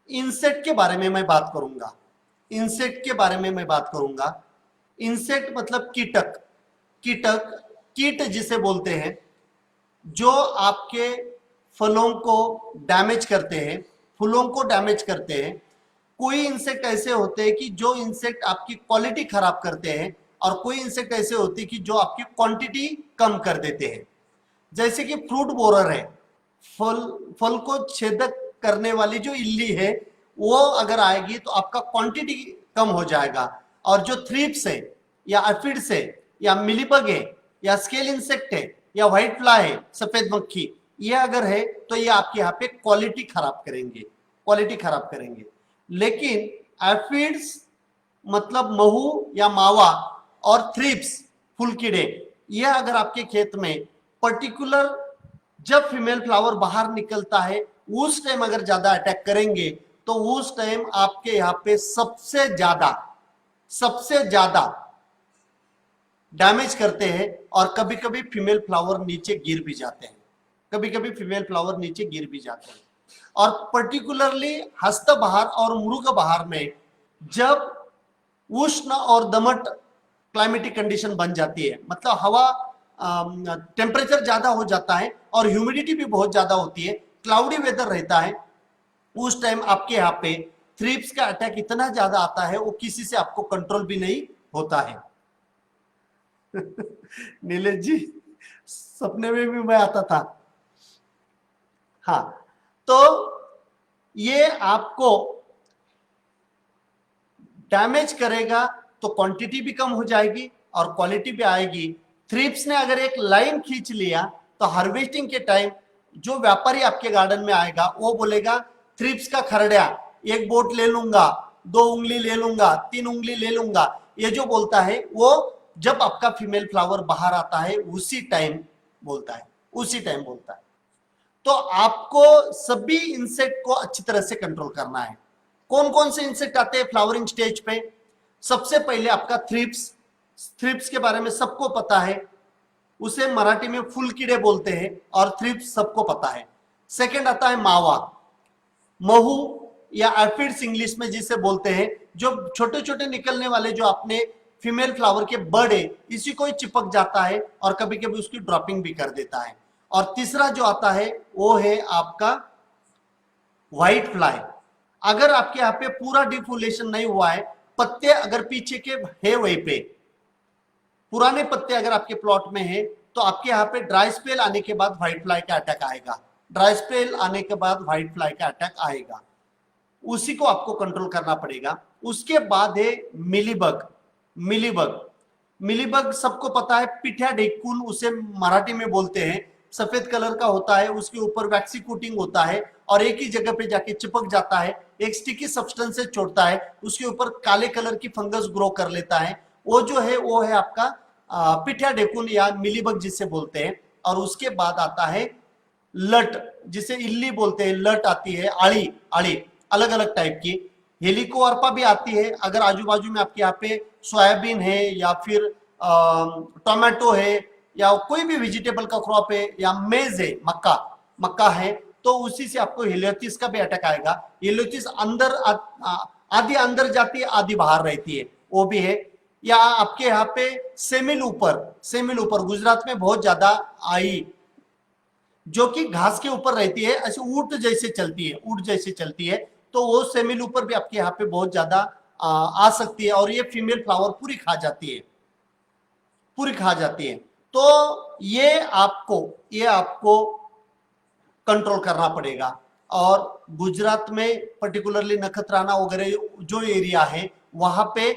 इंसेक्ट के बारे में मैं बात करूंगा। इंसेक्ट मतलब कीट जिसे बोलते हैं, जो आपके फलों को डैमेज करते हैं। कोई इंसेक्ट ऐसे होते हैं कि जो इंसेक्ट आपकी क्वालिटी खराब करते हैं और कोई इंसेक्ट ऐसे होते हैं कि जो आपकी क्वांटिटी कम कर देते हैं। जैसे कि फ्रूट बोरर है, फल को छेदक करने वाली जो इल्ली है वो अगर आएगी तो आपका क्वांटिटी कम हो जाएगा। और जो थ्रिप्स है या एफिड्स है या मिलीबग है या स्केल इंसेक्ट है या व्हाइट फ्लाई है, सफेद मक्खी, ये अगर है तो ये आपके यहाँ पे क्वालिटी खराब करेंगे। लेकिन एफिड्स मतलब महू या मावा और थ्रिप्स फूल कीड़े, ये अगर आपके खेत में पर्टिकुलर जब फीमेल फ्लावर बाहर निकलता है उस टाइम अगर ज्यादा अटैक करेंगे तो उस टाइम आपके यहाँ पे सबसे ज्यादा डैमेज करते हैं। और कभी कभी फीमेल फ्लावर नीचे गिर भी जाते हैं। और पर्टिकुलरली हस्तबहार और मृग बहार में जब उष्ण और दमट क्लाइमेटिक कंडीशन बन जाती है, मतलब हवा टेम्परेचर ज्यादा हो जाता है और ह्यूमिडिटी भी बहुत ज्यादा होती है, क्लाउडी वेदर रहता है, उस टाइम आपके यहाँ पे थ्रिप्स का अटैक इतना ज्यादा आता है वो किसी से आपको कंट्रोल भी नहीं होता है। नीलेश जी सपने में भी मैं आता था। हाँ, तो ये आपको डैमेज करेगा तो क्वांटिटी भी कम हो जाएगी और क्वालिटी भी आएगी। थ्रिप्स ने अगर एक लाइन खींच लिया तो हार्वेस्टिंग के टाइम जो व्यापारी आपके गार्डन में आएगा वो बोलेगा थ्रिप्स का खरड़ा, 1 बोट ले लूंगा, 2 उंगली ले लूंगा, 3 उंगली ले लूंगा, ये जो बोलता है वो जब आपका फीमेल फ्लावर बाहर आता है उसी टाइम बोलता है। तो आपको सभी इंसेक्ट को अच्छी तरह से कंट्रोल करना है। कौन कौन से इंसेक्ट आते हैं फ्लावरिंग स्टेज पे? सबसे पहले आपका थ्रिप्स के बारे में सबको पता है, उसे मराठी में फूल कीड़े बोलते हैं और थ्रिप्स सबको पता है। सेकंड आता है मावा, महू या एफिड्स इंग्लिश में जिसे बोलते हैं, जो छोटे छोटे निकलने वाले जो आपने फीमेल फ्लावर के बर्ड है, इसी को ही चिपक जाता है और कभी कभी उसकी ड्रॉपिंग भी कर देता है। और तीसरा जो आता है वो है आपका व्हाइट फ्लाई। अगर आपके यहाँ पे पूरा डिफोलेशन नहीं हुआ है, पत्ते अगर पीछे के है वहीं पे, पुराने पत्ते अगर आपके प्लॉट में है, तो आपके यहाँ पे ड्राई स्पेल आने के बाद व्हाइट फ्लाई का अटैक आएगा। ड्राई स्पेल आने के बाद व्हाइट फ्लाई का अटैक आएगा, उसी को आपको कंट्रोल करना पड़ेगा। उसके बाद है मिलीबग। मिलीबग मिलीबग सबको पता है, पिठ्या ढेकुन उसे मराठी में बोलते हैं। सफेद कलर का होता है, उसके ऊपर वैक्सी कोटिंग होता है और एक ही जगह पे जाके चिपक जाता है, एक स्टिकी सब्सटेंस छोड़ता है, उसके ऊपर काले कलर की फंगस ग्रो कर लेता है। वो जो है वो है आपका पिठ्या ढेकुन या मिलीबग जिसे बोलते हैं। और उसके बाद आता है लट, जिसे इल्ली बोलते हैं, लट आती है, आड़ी आड़ी अलग अलग टाइप की। हेलिकोवर्पा भी आती है, अगर आजू बाजू में आपके यहाँ पे सोयाबीन है या फिर टोमेटो है या कोई भी वेजिटेबल का क्रॉप है या मेज है, मक्का मक्का है, तो उसी से आपको हेलियोथिस का भी अटैक आएगा। हेलियोथिस अंदर आधी अंदर जाती है, आधी बाहर रहती है, वो भी है। या आपके यहाँ पे सेमिल ऊपर गुजरात में बहुत ज्यादा आई, जो कि घास के ऊपर रहती है, ऐसे ऊंट जैसे चलती है, तो वो सेमिल ऊपर भी आपके यहाँ पे बहुत ज्यादा आ सकती है और ये फीमेल फ्लावर पूरी खा जाती है। तो ये आपको कंट्रोल करना पड़ेगा। और गुजरात में पर्टिकुलरली नखत्राना वगैरह जो एरिया है, वहां पे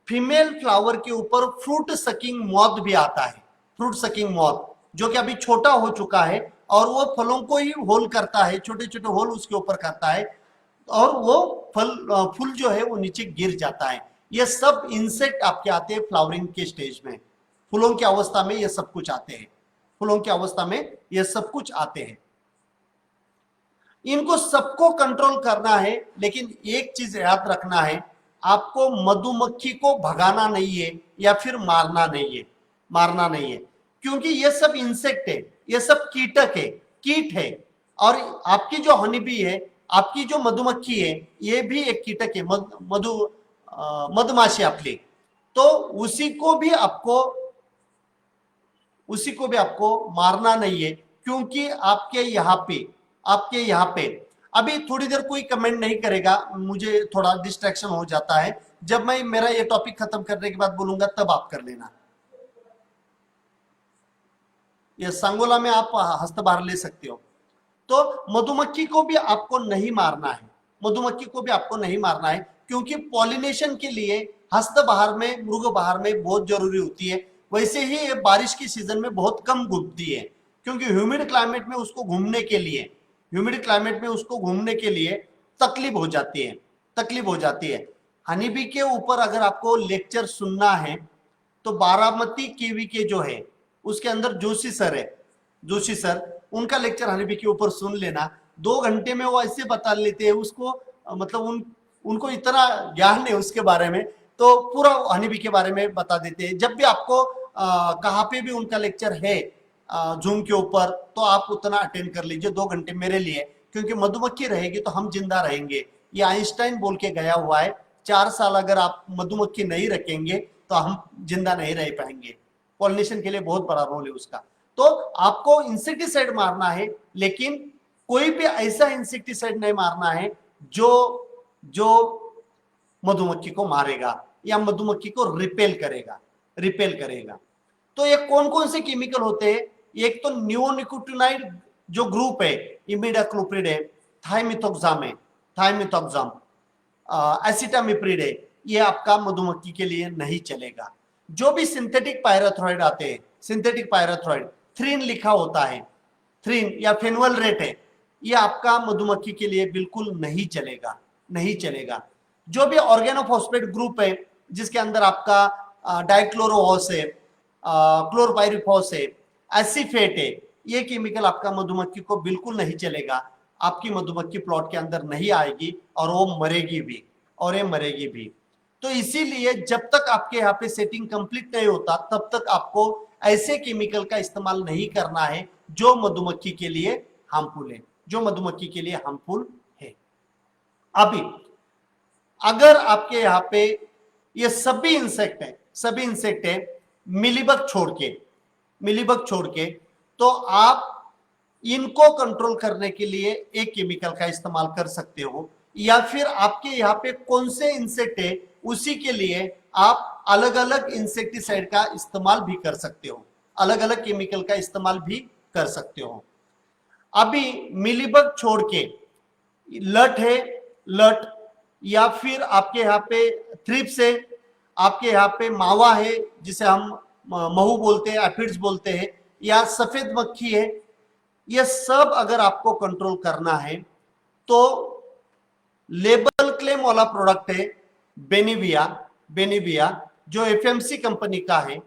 फीमेल फ्लावर के ऊपर फ्रूट सकिंग मॉथ भी आता है। फ्रूट सकिंग मॉथ जो कि अभी छोटा हो चुका है और वो फलों को ही होल करता है, छोटे छोटे होल उसके ऊपर करता है और वो फूल जो है वो नीचे गिर जाता है। ये सब इंसेक्ट आपके आते हैं फ्लावरिंग के स्टेज में, फूलों की अवस्था में ये सब कुछ आते हैं। इनको सबको कंट्रोल करना है, लेकिन एक चीज याद रखना है, आपको मधुमक्खी को भगाना नहीं है या फिर मारना नहीं है, क्योंकि ये सब इंसेक्ट है, ये सब कीट है। और आपकी जो हनी बी है, आपकी जो मधुमक्खी है, ये भी एक कीटक है, मधमाशी आपकी। तो उसी को भी आपको मारना नहीं है, क्योंकि आपके यहाँ पे अभी थोड़ी देर कोई कमेंट नहीं करेगा, मुझे थोड़ा डिस्ट्रैक्शन हो जाता है। जब मैं मेरा ये टॉपिक खत्म करने के बाद बोलूंगा तब आप कर लेना। ये सांगोला में आप हस्तबार ले सकते हो। तो मधुमक्खी को भी आपको नहीं मारना है, क्योंकि पॉलिनेशन के लिए हस्तबार में, मृग बहार में बहुत जरूरी होती है। वैसे ही ये बारिश की सीजन में बहुत कम घूमती है, क्योंकि ह्यूमिड क्लाइमेट में उसको घूमने के लिए तकलीफ हो जाती है। हनी बी के ऊपर अगर आपको लेक्चर सुनना है तो बारामती केवी के जो है उसके अंदर जोशी सर उनका लेक्चर हनी बी के ऊपर सुन लेना। 2 घंटे में वो ऐसे बता लेते हैं उसको, मतलब उनको इतना ज्ञान है उसके बारे में, तो पूरा हनी बी के बारे में बता देते हैं। जब भी आपको कहाँ पे भी उनका लेक्चर है जूम के ऊपर, तो आप उतना अटेंड कर लीजिए 2 घंटे मेरे लिए, क्योंकि मधुमक्खी रहेगी तो हम जिंदा रहेंगे। ये आइंस्टाइन बोल के गया हुआ है, 4 साल अगर आप मधुमक्खी नहीं रखेंगे तो हम जिंदा नहीं रह पाएंगे। पॉलिनेशन के लिए बहुत बड़ा रोल है उसका। तो आपको इंसेक्टिसाइड मारना है, लेकिन कोई भी ऐसा इंसेक्टिसाइड नहीं मारना है जो मधुमक्खी को मारेगा या मधुमक्खी को रिपेल करेगा। तो ये कौन कौन से केमिकल होते हैं? एक तो नियोनिकोटिनाइड जो ग्रुप है, इमिडाक्लोप्रिड है, थाइमिथोक्साम, एसिटामिप्रिड है, ये आपका मधुमक्खी के लिए नहीं चलेगा। जो भी सिंथेटिक पायरेथ्रॉइड आते हैं, थ्रीन लिखा होता है, थ्रीन या फेनोल्रेट है, ये आपका मधुमक्खी के लिए बिल्कुल नहीं चलेगा। जो भी ऑर्गेनोफॉस्फेट ग्रुप है, जिसके अंदर आपका डाइक्लोरोहॉस है, क्लोरपाइरिफॉस है, एसिफेट है, ये केमिकल आपका मधुमक्खी को बिल्कुल नहीं चलेगा। आपकी मधुमक्खी प्लॉट के अंदर नहीं आएगी और वो मरेगी भी। तो इसीलिए जब तक आपके यहाँ पे सेटिंग कंप्लीट नहीं होता, तब तक आपको ऐसे केमिकल का इस्तेमाल नहीं करना है जो मधुमक्खी के लिए हार्मफुल है, अभी अगर आपके यहाँ पे ये सभी इंसेक्ट है मिलीबग छोड़ के, तो आप इनको कंट्रोल करने के लिए एक केमिकल का इस्तेमाल कर सकते हो, या फिर आपके यहाँ पे कौन से इंसेक्ट है उसी के लिए आप अलग अलग इंसेक्टिसाइड का इस्तेमाल भी कर सकते हो, अलग अलग केमिकल का इस्तेमाल भी कर सकते हो। अभी मिलीबग छोड़ के लट है, लट, या फिर आपके यहाँ पे थ्रिप्स है, आपके यहाँ पे मावा है जिसे हम महू बोलते हैं, एफिड्स बोलते हैं, या सफेद मक्खी है, ये सब अगर आपको कंट्रोल करना है तो लेबल क्लेम वाला प्रोडक्ट है बेनिविया जो एफएमसी कंपनी का है।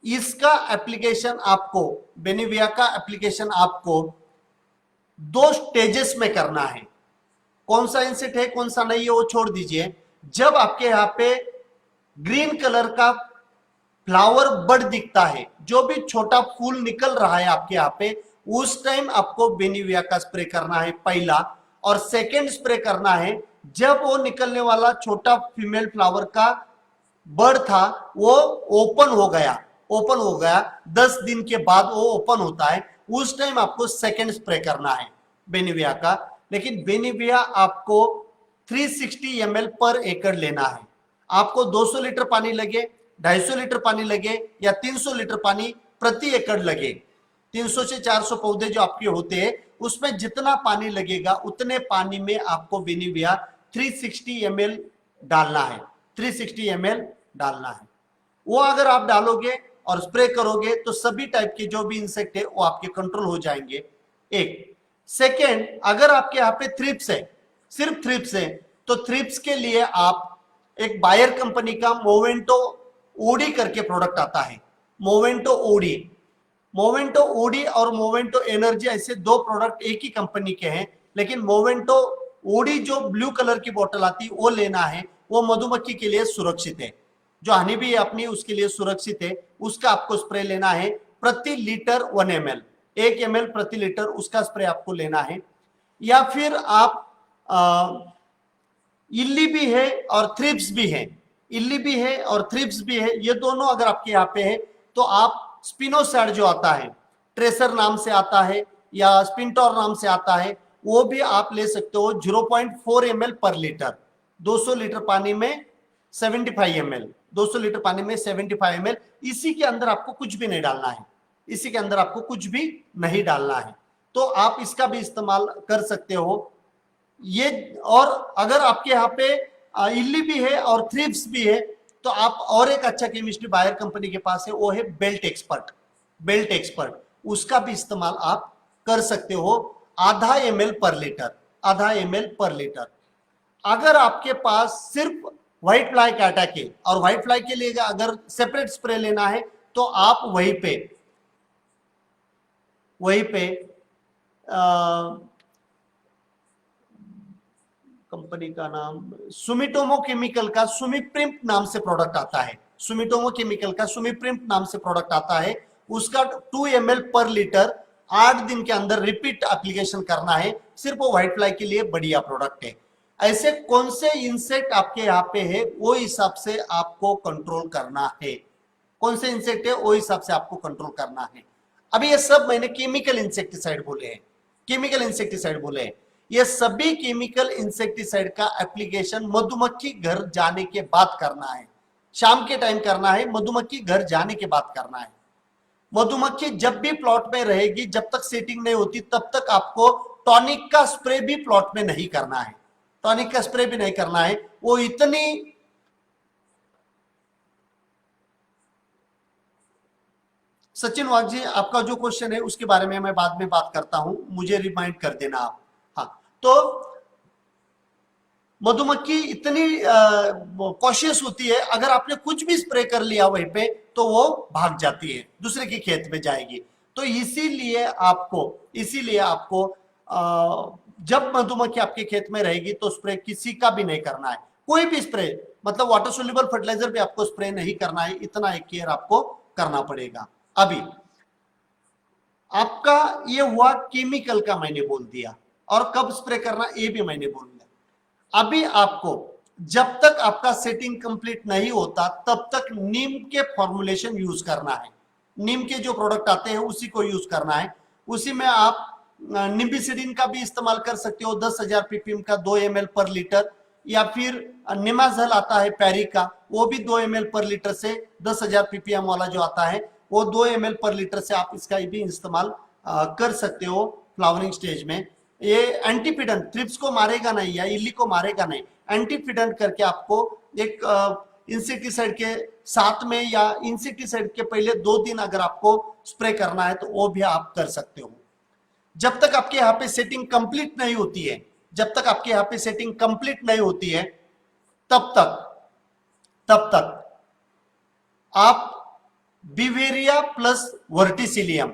इसका एप्लीकेशन आपको, बेनिविया का एप्लीकेशन आपको 2 स्टेजेस में करना है। कौन सा इंसेक्ट है कौन सा नहीं है वो छोड़ दीजिए, जब आपके यहाँ पे ग्रीन कलर का फ्लावर बड दिखता है, जो भी छोटा फूल निकल रहा है आपके यहाँ पे, उस टाइम आपको बेनिविया का स्प्रे करना है पहला। और सेकेंड स्प्रे करना है जब वो निकलने वाला छोटा फीमेल फ्लावर का बर्ड था वो ओपन हो गया 10 दिन के बाद वो ओपन होता है, उस टाइम आपको सेकेंड स्प्रे करना है बेनिविया का। लेकिन बेनिविया आपको 360 ml पर एकड़ लेना है। आपको 200 लीटर पानी लगे, 250 लीटर पानी लगे, या 300 लीटर पानी प्रति एकड़ लगे, 300 से 400 पौधे जो आपके होते हैं उसमें जितना पानी लगेगा उतने पानी में आपको बेनिविया 360 ml डालना है, 360 ml डालना है। वो अगर आप डालोगे और स्प्रे करोगे तो सभी टाइप के जो भी इंसेक्ट है वो आपके कंट्रोल हो जाएंगे। एक सेकेंड, अगर आपके यहाँ पे थ्रिप्स है, सिर्फ थ्रिप्स है, तो थ्रिप्स के लिए आप एक बायर कंपनी का मोवेंटो ओडी करके प्रोडक्ट आता है, मोवेंटो ओडी और मोवेंटो एनर्जी, ऐसे 2 प्रोडक्ट एक ही कंपनी के हैं। लेकिन मोवेंटो ओडी जो ब्लू कलर की बोतल आती है वो लेना है, वो मधुमक्खी के लिए सुरक्षित है, जो हनी भी अपनी उसके लिए सुरक्षित है, उसका आपको स्प्रे लेना है प्रति लीटर 1 ml, 1 ml प्रति लीटर उसका स्प्रे आपको लेना है। या फिर आप इल्ली भी है और थ्रिप्स भी है, ये दोनों अगर आपके यहाँ पे है तो आप स्पिनोसैड जो आता है, ट्रेसर नाम से आता है या स्पिनटोर नाम से आता है, वो भी आप ले सकते हो 0.4 ml पर लीटर, 200 लीटर पानी में 75 ml, 200 लीटर पानी में 75 ml। इसी के अंदर आपको कुछ भी नहीं डालना है, तो आप इसका भी इस्तेमाल कर सकते हो ये। और अगर आपके यहाँ पे इल्ली भी है और थ्रिप्स भी है तो आप और एक अच्छा केमिस्ट्री बायर कंपनी के पास है, वो है बेल्ट एक्सपर्ट, उसका भी इस्तेमाल आप कर सकते हो, आधा ml पर लीटर। अगर आपके पास सिर्फ व्हाइट फ्लाई का अटैक है और व्हाइट फ्लाई के लिए अगर सेपरेट स्प्रे लेना है तो आप वहीं पे कंपनी का नाम सुमिटोमो केमिकल का सुमिप्रिम्प नाम से प्रोडक्ट आता है, उसका 2 ml पर लीटर 8 दिन के अंदर रिपीट एप्लीकेशन करना है, सिर्फ वो व्हाइट फ्लाई के लिए बढ़िया प्रोडक्ट है। ऐसे कौन से इंसेक्ट आपके यहाँ पे है वो हिसाब से आपको कंट्रोल करना है, अभी ये सब मैंने केमिकल इंसेक्टिसाइड बोले हैं, ये सभी केमिकल इंसेक्टिसाइड का एप्लीकेशन मधुमक्खी घर जाने के बाद करना है, शाम के टाइम करना है, मधुमक्खी घर जाने के बाद करना है। मधुमक्खी जब भी प्लॉट में रहेगी, जब तक सेटिंग नहीं होती तब तक आपको टॉनिक का स्प्रे भी प्लॉट में नहीं करना है, वो इतनी सचिन वाघ जी, आपका जो क्वेश्चन है उसके बारे में मैं बाद में बात करता हूं, मुझे रिमाइंड कर देना आप। हाँ, तो मधुमक्खी इतनी कॉशियस होती है, अगर आपने कुछ भी स्प्रे कर लिया वहीं पे तो वो भाग जाती है, दूसरे के खेत में जाएगी। तो इसीलिए आपको जब मधुमक्खी आपके खेत में रहेगी तो स्प्रे किसी का भी नहीं करना है, कोई भी स्प्रे, मतलब वाटर सोल्यूबल फर्टिलाइजर भी आपको स्प्रे नहीं करना है, इतना एक केयर आपको करना पड़ेगा। अभी आपका ये हुआ केमिकल का, मैंने बोल दिया, और कब स्प्रे करना ये भी मैंने बोल दिया। अभी आपको जब तक आपका सेटिंग कंप्लीट नहीं होता तब तक नीम के फॉर्मुलेशन यूज करना है। नीम के जो प्रोडक्ट आते हैं उसी को यूज करना है। उसी में आप निम्बिसिडिन का भी इस्तेमाल कर सकते हो 10,000 ppm का 2 ml पर लीटर, या फिर निमाजल आता है पैरी का, वो भी 2 ml पर लीटर से 10,000 ppm वाला जो आता है वो 2 ml पर लीटर से आप इसका भी इस्तेमाल कर सकते हो फ्लावरिंग स्टेज में। ये एंटीफिडेंट थ्रिप्स को मारेगा नहीं या इल्ली को मारेगा नहीं, एंटीफिडेंट करके आपको एक इंसेक्टिसाइड के साथ में या इंसेक्टिसाइड के पहले 2 दिन अगर आपको स्प्रे करना है तो वो भी आप कर सकते हो। जब तक आपके यहाँ पे सेटिंग कंप्लीट नहीं होती है, जब तक आपके यहाँ पे सेटिंग कंप्लीट नहीं होती है तब तक आप बिवेरिया प्लस वर्टिसिलियम,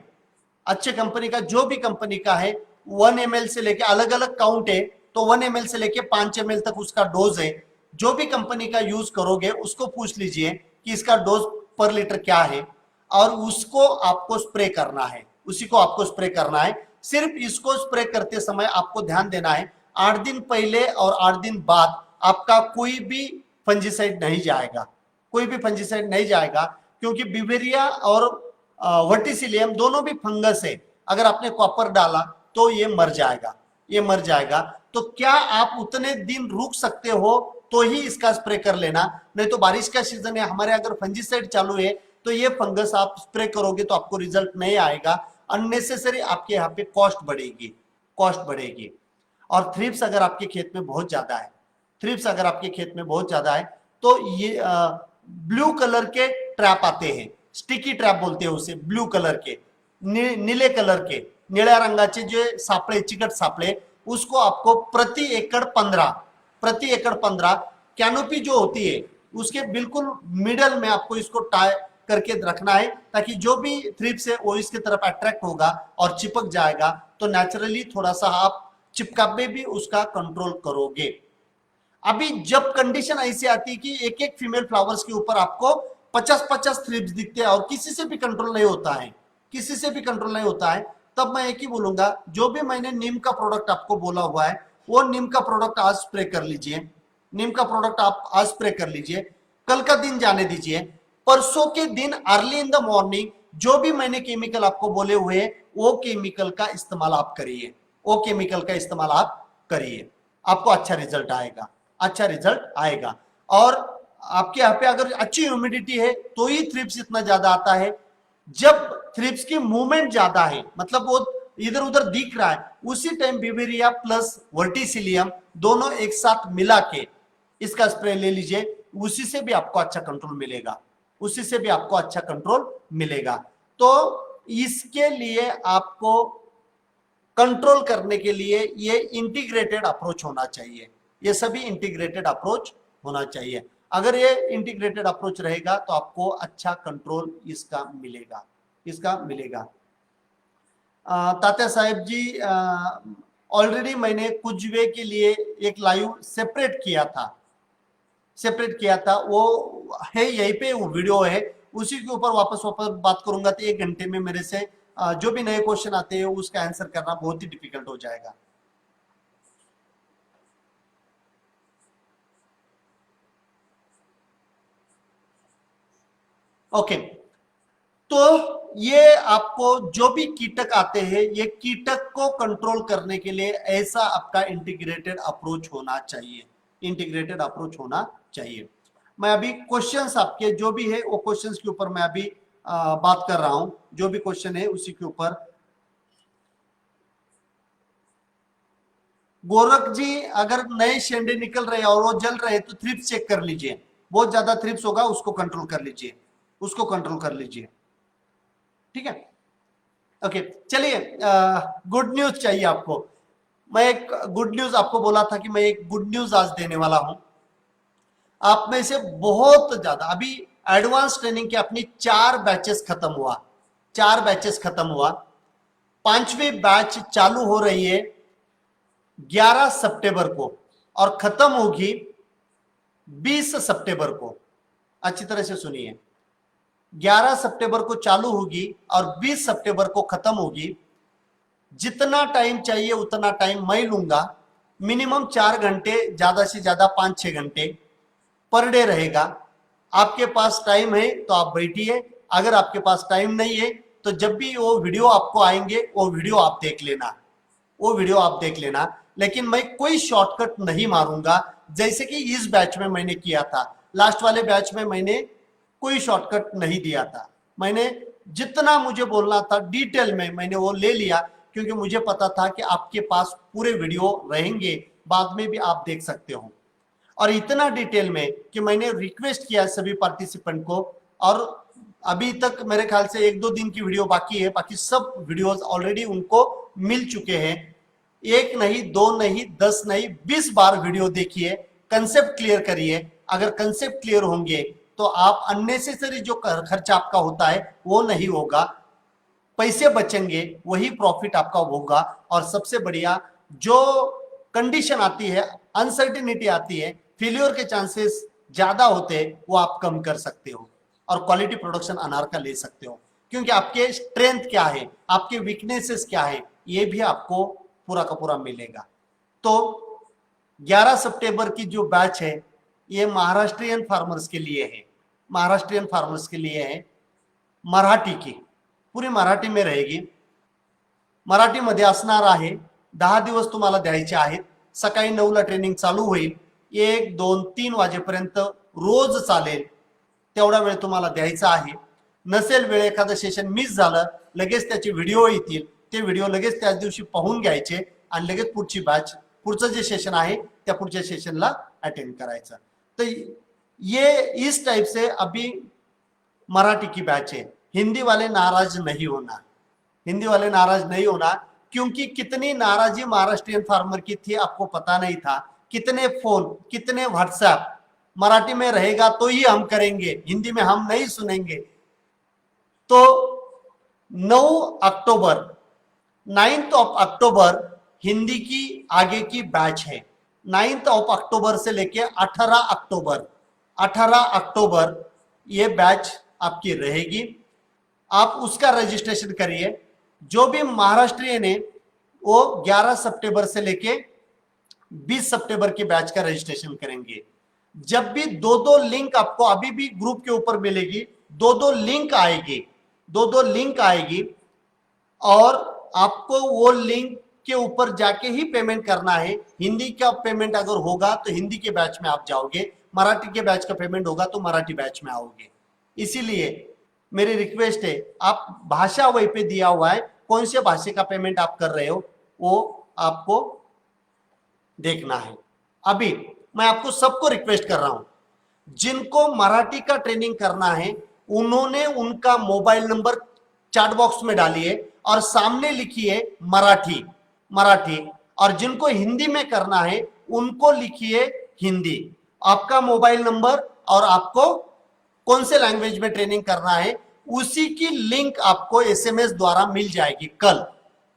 अच्छे कंपनी का जो भी कंपनी का है, 1 ml से लेके अलग अलग काउंट है तो 1 ml से लेके 5 ml तक उसका डोज है। जो भी कंपनी का यूज करोगे उसको पूछ लीजिए कि इसका डोज पर लीटर क्या है और उसको आपको स्प्रे करना है, उसी को आपको स्प्रे करना है। सिर्फ इसको स्प्रे करते समय आपको ध्यान देना है 8 दिन पहले और 8 दिन बाद आपका कोई भी फंजीसाइड नहीं जाएगा, कोई भी फंजीसाइड नहीं जाएगा, क्योंकि बिवेरिया और वर्टिसिलियम दोनों भी फंगस है। अगर आपने कॉपर डाला तो ये मर जाएगा, ये मर जाएगा। तो क्या आप उतने दिन रुक सकते हो तो ही इसका स्प्रे कर लेना, नहीं तो बारिश का सीजन है हमारे, अगर फंजीसाइड चालू है तो ये फंगस आप स्प्रे करोगे तो आपको रिजल्ट नहीं आएगा, अननेसेसरी आपके यहाँ पे कॉस्ट बढ़ेगी, कॉस्ट बढ़ेगी। और थ्रिप्स अगर आपके खेत में बहुत ज्यादा है, थ्रिप्स अगर आपके खेत में बहुत ज्यादा है तो ये ब्लू कलर के ट्रैप आते हैं, स्टिकी ट्रैप बोलते हैं उसे, ब्लू कलर के, नीले कलर के, निळ्या रंगाचे जे सापळे, चिकट सापळे, उसको आपको प्रति एकड़ 15 कैनोपी जो होती है उसके बिल्कुल मिडल में आपको इसको टाई करके रखना है, ताकि जो भी थ्रिप्स है वो इसके तरफ अट्रैक्ट होगा और चिपक जाएगा, तो नेचुरली थोड़ा सा आप चिपकावे भी उसका कंट्रोल करोगे। अभी जब कंडीशन ऐसी आती है कि एक एक फीमेल फ्लावर्स के ऊपर आपको 50-50 थ्रिप्स दिखते हैं और किसी से भी कंट्रोल नहीं होता है, किसी से भी कंट्रोल नहीं होता है, तब मैं एक ही बोलूंगा, जो भी मैंने नीम का प्रोडक्ट आपको बोला हुआ है वो नीम का प्रोडक्ट आज स्प्रे कर लीजिए, नीम का प्रोडक्ट आप आज स्प्रे कर लीजिए, कल का दिन जाने दीजिए, परसों के दिन अर्ली इन द मॉर्निंग जो भी मैंने केमिकल आपको बोले हुए हैं वो केमिकल का इस्तेमाल आप करिए, वो केमिकल का इस्तेमाल आप करिए, आपको अच्छा रिजल्ट आएगा, अच्छा रिजल्ट आएगा। और आपके यहाँ पे अगर अच्छी ह्यूमिडिटी है तो ही थ्रिप्स इतना ज्यादा आता है। जब थ्रिप्स की मूवमेंट ज्यादा है, मतलब वो इधर उधर दिख रहा है, उसी टाइम बिवेरिया प्लस वर्टिसिलियम दोनों एक साथ मिला के इसका स्प्रे ले लीजिए, उसी से भी आपको अच्छा कंट्रोल मिलेगा, उसी से भी आपको अच्छा कंट्रोल मिलेगा। तो इसके लिए आपको कंट्रोल करने के लिए ये इंटीग्रेटेड अप्रोच होना चाहिए, ये सभी इंटीग्रेटेड अप्रोच होना चाहिए। अगर ये इंटीग्रेटेड अप्रोच रहेगा तो आपको अच्छा कंट्रोल इसका मिलेगा, इसका मिलेगा। तात्या साहेब जी, ऑलरेडी मैंने कुजवे के लिए एक लाइव सेपरेट किया था, सेपरेट किया था, वो है यहीं पे, वो वीडियो है, उसी के ऊपर वापस बात करूंगा तो 1 घंटे में मेरे से जो भी नए क्वेश्चन आते हैं उसका आंसर करना बहुत ही डिफिकल्ट हो जाएगा। ओके, तो ये आपको जो भी कीटक आते हैं, ये कीटक को कंट्रोल करने के लिए ऐसा आपका इंटीग्रेटेड अप्रोच होना चाहिए, इंटीग्रेटेड अप्रोच होना चाहिए। मैं अभी क्वेश्चंस आपके जो भी है वो क्वेश्चंस के ऊपर मैं अभी बात कर रहा हूं, जो भी क्वेश्चन है उसी के ऊपर। गोरख जी, अगर नए शेंडे निकल रहे हैं और वो जल रहे हैं तो थ्रिप्स चेक कर लीजिए, बहुत ज्यादा थ्रिप्स होगा उसको कंट्रोल कर लीजिए, उसको कंट्रोल कर लीजिए, ठीक है। ओके, चलिए, गुड न्यूज चाहिए आपको। मैं एक गुड न्यूज आपको बोला था कि मैं एक गुड न्यूज आज देने वाला हूं। आप में से बहुत ज्यादा, अभी एडवांस ट्रेनिंग की अपनी 4 बैचेस खत्म हुआ, 4 बैचेस खत्म हुआ, 5वीं बैच चालू हो रही है 11 सितंबर को और खत्म होगी 20 सितंबर को। अच्छी तरह से सुनिए, 11 सितंबर को चालू होगी और 20 सितंबर को खत्म होगी। जितना टाइम चाहिए उतना टाइम मैं लूंगा, मिनिमम 4 घंटे, ज्यादा से ज्यादा 5-6 घंटे पर डे रहेगा। आपके पास टाइम है तो आप बैठिए, अगर आपके पास टाइम नहीं है तो जब भी वो वीडियो आपको आएंगे वो वीडियो आप देख लेना, वो वीडियो आप देख लेना। लेकिन मैं कोई शॉर्टकट नहीं मारूंगा, जैसे कि इस बैच में मैंने किया था। लास्ट वाले बैच में मैंने कोई शॉर्टकट नहीं दिया था, मैंने जितना मुझे बोलना था डिटेल में मैंने वो ले लिया, क्योंकि मुझे पता था कि आपके पास पूरे वीडियो रहेंगे, बाद में भी आप देख सकते हो। और इतना डिटेल में कि मैंने रिक्वेस्ट किया सभी पार्टिसिपेंट को, और अभी तक मेरे ख्याल से 1-2 दिन की वीडियो बाकी है, बाकी सब वीडियोस ऑलरेडी उनको मिल चुके हैं। एक नहीं, दो नहीं, 10 नहीं, 20 बार वीडियो देखिए, कंसेप्ट क्लियर करिए। अगर कंसेप्ट क्लियर होंगे तो आप अननेसेसरी जो खर्चा आपका होता है वो नहीं होगा, पैसे बचेंगे, वही प्रॉफिट आपका होगा। और सबसे बढ़िया जो कंडीशन आती है, अनसर्टिनिटी आती है, फेलियर के चांसेस ज्यादा होते हैं, वो आप कम कर सकते हो और क्वालिटी प्रोडक्शन अनार का ले सकते हो। क्योंकि आपके स्ट्रेंथ क्या है, आपके वीकनेसेस क्या है, ये भी आपको पूरा का पूरा मिलेगा। तो 11 सितंबर की जो बैच है ये महाराष्ट्रियन फार्मर्स के लिए है, महाराष्ट्रियन फार्मर्स के लिए है, मराठी की, पूरी मराठी में रहेगी, मराठीमध्ये असणार आहे। 10 दिवस तुम्हाला द्यायचे आहेत। सकाळी 9 ला ट्रेनिंग चालू होईल, 1, 2, 3 वाजेपर्यंत रोज चालेल, तेवढा वेळ तुम्हाला द्यायचा आहे। नसेल वेळ, एखादं सेशन मिस झालं, लगेच त्याचे व्हिडिओ येतील, ते व्हिडिओ लगेच त्याच दिवशी पाहून घ्यायचे आणि लगेच पुढची बॅच, पुढचं जे सेशन आहे त्या पुढच्या सेशनला अटेंड करायचं। तो ये इस टाइप से अभी मराठी की बैच है। हिंदी वाले नाराज नहीं होना, हिंदी वाले नाराज नहीं होना, क्योंकि कितनी नाराजी महाराष्ट्रियन फार्मर की थी आपको पता नहीं था। कितने फोन, कितने व्हाट्सएप, मराठी में रहेगा तो ही हम करेंगे, हिंदी में हम नहीं सुनेंगे। तो 9 अक्टूबर, 9th ऑफ अक्टूबर हिंदी की आगे की बैच है। 9th ऑफ अक्टूबर से लेके 18 अक्टूबर, 18 अक्टूबर ये बैच आपकी रहेगी। आप उसका रजिस्ट्रेशन करिए। जो भी महाराष्ट्रियन है वो 11 सितंबर से लेके 20 सितंबर के बैच का रजिस्ट्रेशन करेंगे। जब भी 2-2 लिंक आपको अभी भी ग्रुप के ऊपर मिलेगी, 2-2 लिंक आएगी, 2-2 लिंक आएगी, और आपको वो लिंक के ऊपर जाके ही पेमेंट करना है। हिंदी का पेमेंट अगर होगा तो हिंदी के बैच में आप जाओगे, मराठी के बैच का पेमेंट होगा तो मराठी बैच में आओगे। इसीलिए मेरी रिक्वेस्ट है, आप भाषा वही पे दिया हुआ है, कौन से भाषा का पेमेंट आप कर रहे हो वो आपको देखना है। अभी मैं आपको सबको रिक्वेस्ट कर रहा हूं, जिनको मराठी का ट्रेनिंग करना है उन्होंने उनका मोबाइल नंबर चैट बॉक्स में डालिए और सामने लिखिए मराठी, मराठी। और जिनको हिंदी में करना है उनको लिखिए हिंदी, आपका मोबाइल नंबर और आपको कौन से लैंग्वेज में ट्रेनिंग करना है उसी की लिंक आपको एसएमएस द्वारा मिल जाएगी। कल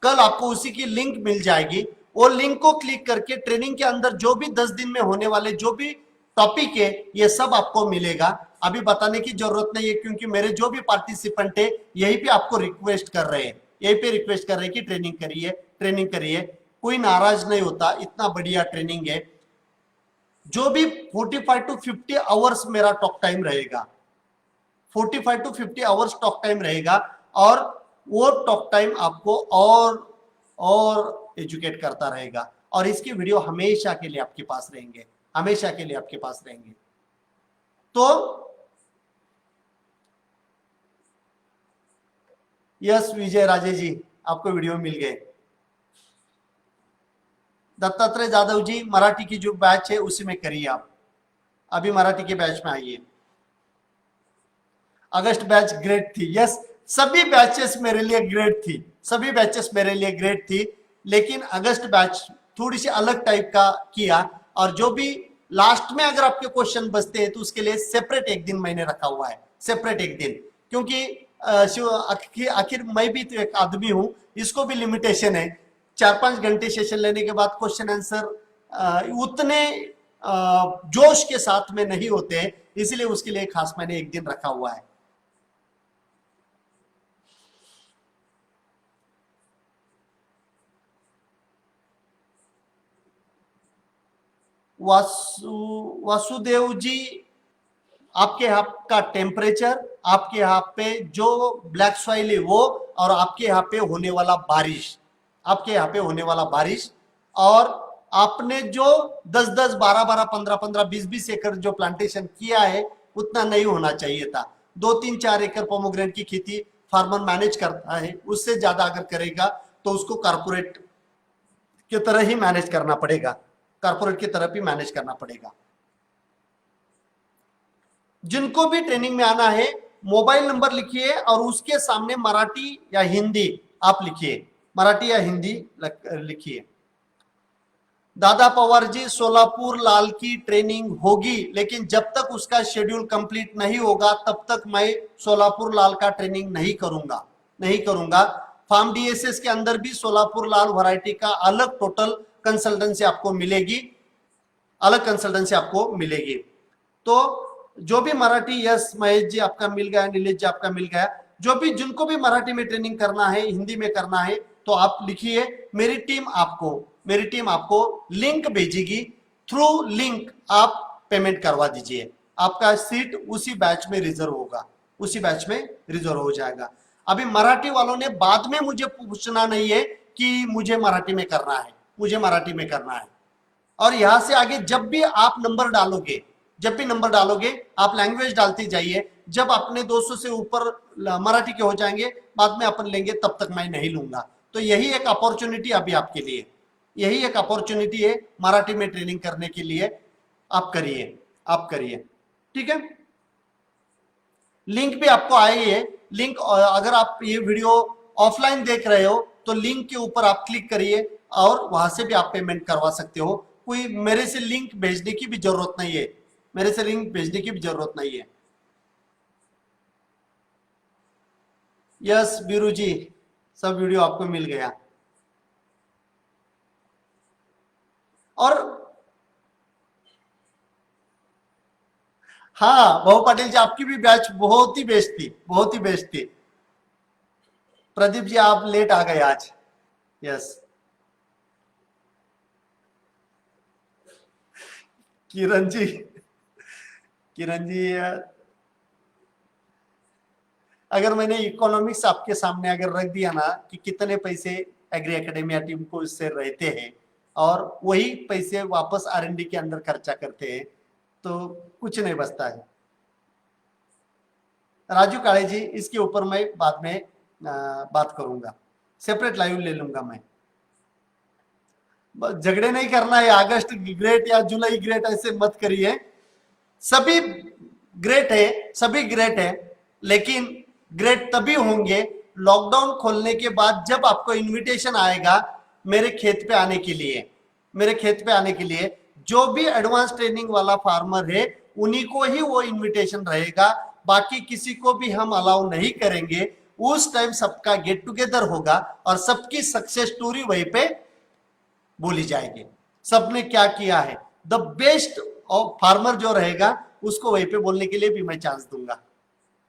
कल आपको उसी की लिंक मिल जाएगी। वो लिंक को क्लिक करके ट्रेनिंग के अंदर जो भी 10 दिन में होने वाले जो भी टॉपिक है ये सब आपको मिलेगा। अभी बताने की जरूरत नहीं है, क्योंकि मेरे जो भी पार्टिसिपेंट है यही पे आपको रिक्वेस्ट कर रहे हैं, यही पे रिक्वेस्ट कर रहे हैं कि ट्रेनिंग करिए, ट्रेनिंग करिए। कोई नाराज नहीं होता, इतना बढ़िया ट्रेनिंग है। जो भी 45 to 50 आवर्स मेरा टॉक टाइम रहेगा, 45 to 50 आवर्स टॉक टाइम रहेगा, और वो टॉक टाइम आपको और एजुकेट करता रहेगा। और इसकी वीडियो हमेशा के लिए आपके पास रहेंगे, हमेशा के लिए आपके पास रहेंगे। तो यस विजय राजे जी, आपको वीडियो मिल गए। दत्तात्रेय जाधव जी, मराठी की जो बैच है उसी में करिए आप, अभी मराठी के बैच में आइए। अगस्त बैच ग्रेट थी, यस, सभी बैचेस मेरे लिए ग्रेट थी, सभी बैचेस मेरे लिए ग्रेट थी, लेकिन अगस्त बैच थोड़ी सी अलग टाइप का किया। और जो भी लास्ट में अगर आपके क्वेश्चन बचते हैं तो उसके लिए सेपरेट एक दिन मैंने रखा हुआ है, सेपरेट एक दिन, क्योंकि आखिर मैं भी तो एक आदमी हूं, इसको भी लिमिटेशन है। 4-5 घंटे सेशन लेने के बाद क्वेश्चन आंसर उतने जोश के साथ में नहीं होते हैं, इसलिए उसके लिए खास मैंने एक दिन रखा हुआ है। वासुदेव जी, आपके यहाँ का टेम्परेचर, आपके यहाँ पे जो ब्लैक सॉइल है वो, और आपके यहाँ पे होने वाला बारिश, आपके यहाँ पे होने वाला बारिश, और आपने जो 10-10, 12-12, 15-15, 20-20 एकड़ जो प्लांटेशन किया है उतना नहीं होना चाहिए था। 2-3, 4 एकड़ पोमोग्रेनेट की खेती फार्मर मैनेज करता है, उससे ज्यादा अगर करेगा तो उसको कारपोरेट की तरह ही मैनेज करना पड़ेगा, कारपोरेट की तरह भी मैनेज करना पड़ेगा। जिनको भी ट्रेनिंग में आना है मोबाइल नंबर लिखिए और उसके सामने मराठी या हिंदी आप लिखिए, मराठी या हिंदी लिखिए। दादा पवार जी, सोलापुर लाल की ट्रेनिंग होगी, लेकिन जब तक उसका शेड्यूल कंप्लीट नहीं होगा तब तक मैं सोलापुर लाल का ट्रेनिंग नहीं करूंगा। फार्म डीएसएस के अंदर भी सोलापुर लाल वैरायटी का अलग टोटल कंसल्टेंसी आपको मिलेगी, तो जो भी मराठी, यस महेश जी आपका मिल गया, नीलेश जी आपका मिल गया, जिनको भी मराठी में ट्रेनिंग करना है, हिंदी में करना है तो आप लिखिए। मेरी टीम आपको लिंक भेजेगी, थ्रू लिंक आप पेमेंट करवा दीजिए, आपका सीट उसी बैच में रिजर्व हो जाएगा। अभी मराठी वालों ने बाद में मुझे पूछना नहीं है कि मुझे मराठी में करना है, और यहां से आगे जब भी नंबर डालोगे आप लैंग्वेज डालते जाइए। जब अपने 200 से ऊपर मराठी के हो जाएंगे बाद में अपन लेंगे, तब तक मैं नहीं लूंगा। तो यही एक अपॉर्चुनिटी अभी आपके लिए, है मराठी में ट्रेनिंग करने के लिए। आप करिए, ठीक है। लिंक भी आपको आई है, लिंक अगर आप ये वीडियो ऑफलाइन देख रहे हो तो लिंक के ऊपर आप क्लिक करिए और वहां से भी आप पेमेंट करवा सकते हो। कोई मेरे से लिंक भेजने की भी जरूरत नहीं है, यस बीरू जी, सब वीडियो आपको मिल गया। और हाँ बहु पाटिल जी, आपकी भी बैच बहुत ही बेस्ट थी। प्रदीप जी आप लेट आ गए आज, यस। किरण जी अगर मैंने इकोनॉमिक्स आपके सामने अगर रख दिया ना कि कितने पैसे एग्री एकेडमिया टीम को इससे रहते हैं और वही पैसे वापस आरएनडी के अंदर खर्चा करते हैं तो कुछ नहीं बचता है। राजू काले जी, इसके ऊपर मैं बाद में बात करूंगा, सेपरेट लाइव ले लूंगा मैं। झगड़े नहीं करना है, अगस्त ग्रेट या जुलाई ग्रेट ऐसे मत करिए। सभी ग्रेट है, लेकिन ग्रेट तभी होंगे लॉकडाउन खोलने के बाद जब आपको इनविटेशन आएगा मेरे खेत पे आने के लिए। जो भी एडवांस ट्रेनिंग वाला फार्मर है उन्हीं को ही वो इनविटेशन रहेगा, बाकी किसी को भी हम अलाउ नहीं करेंगे। उस टाइम सबका गेट टुगेदर होगा और सबकी सक्सेस स्टोरी वहीं पे बोली जाएगी, सबने क्या किया है। द बेस्ट ऑफ फार्मर जो रहेगा उसको वहीं पे बोलने के लिए भी मैं चांस दूंगा।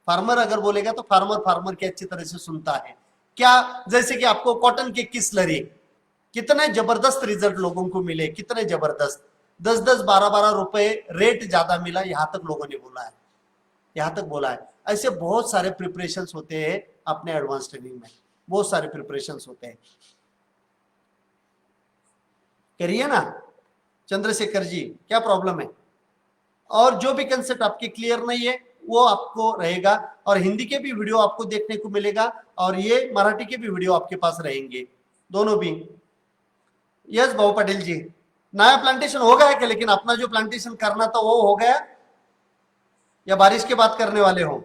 फार्मर अगर बोलेगा तो फार्मर की अच्छी तरह से सुनता है। क्या, जैसे कि आपको कॉटन के किसलरी कितने जबरदस्त रिजल्ट लोगों को मिले, कितने जबरदस्त, 10-10, 12-12 रुपए रेट ज्यादा मिला, यहां तक लोगों ने बोला है। ऐसे बहुत सारे प्रिपरेशंस होते हैं अपने एडवांस ट्रेनिंग में, बहुत सारे प्रिपरेशंस होते हैं। करिए ना चंद्रशेखर जी, क्या प्रॉब्लम है। और जो भी कंसेप्ट आपके क्लियर नहीं है वो आपको रहेगा, और हिंदी के भी वीडियो आपको देखने को मिलेगा और ये मराठी के भी वीडियो आपके पास रहेंगे, दोनों भी। यस बाबू पटेल जी, नया प्लांटेशन हो गया क्या, लेकिन अपना जो प्लांटेशन करना था वो हो गया या बारिश की बात करने वाले हो।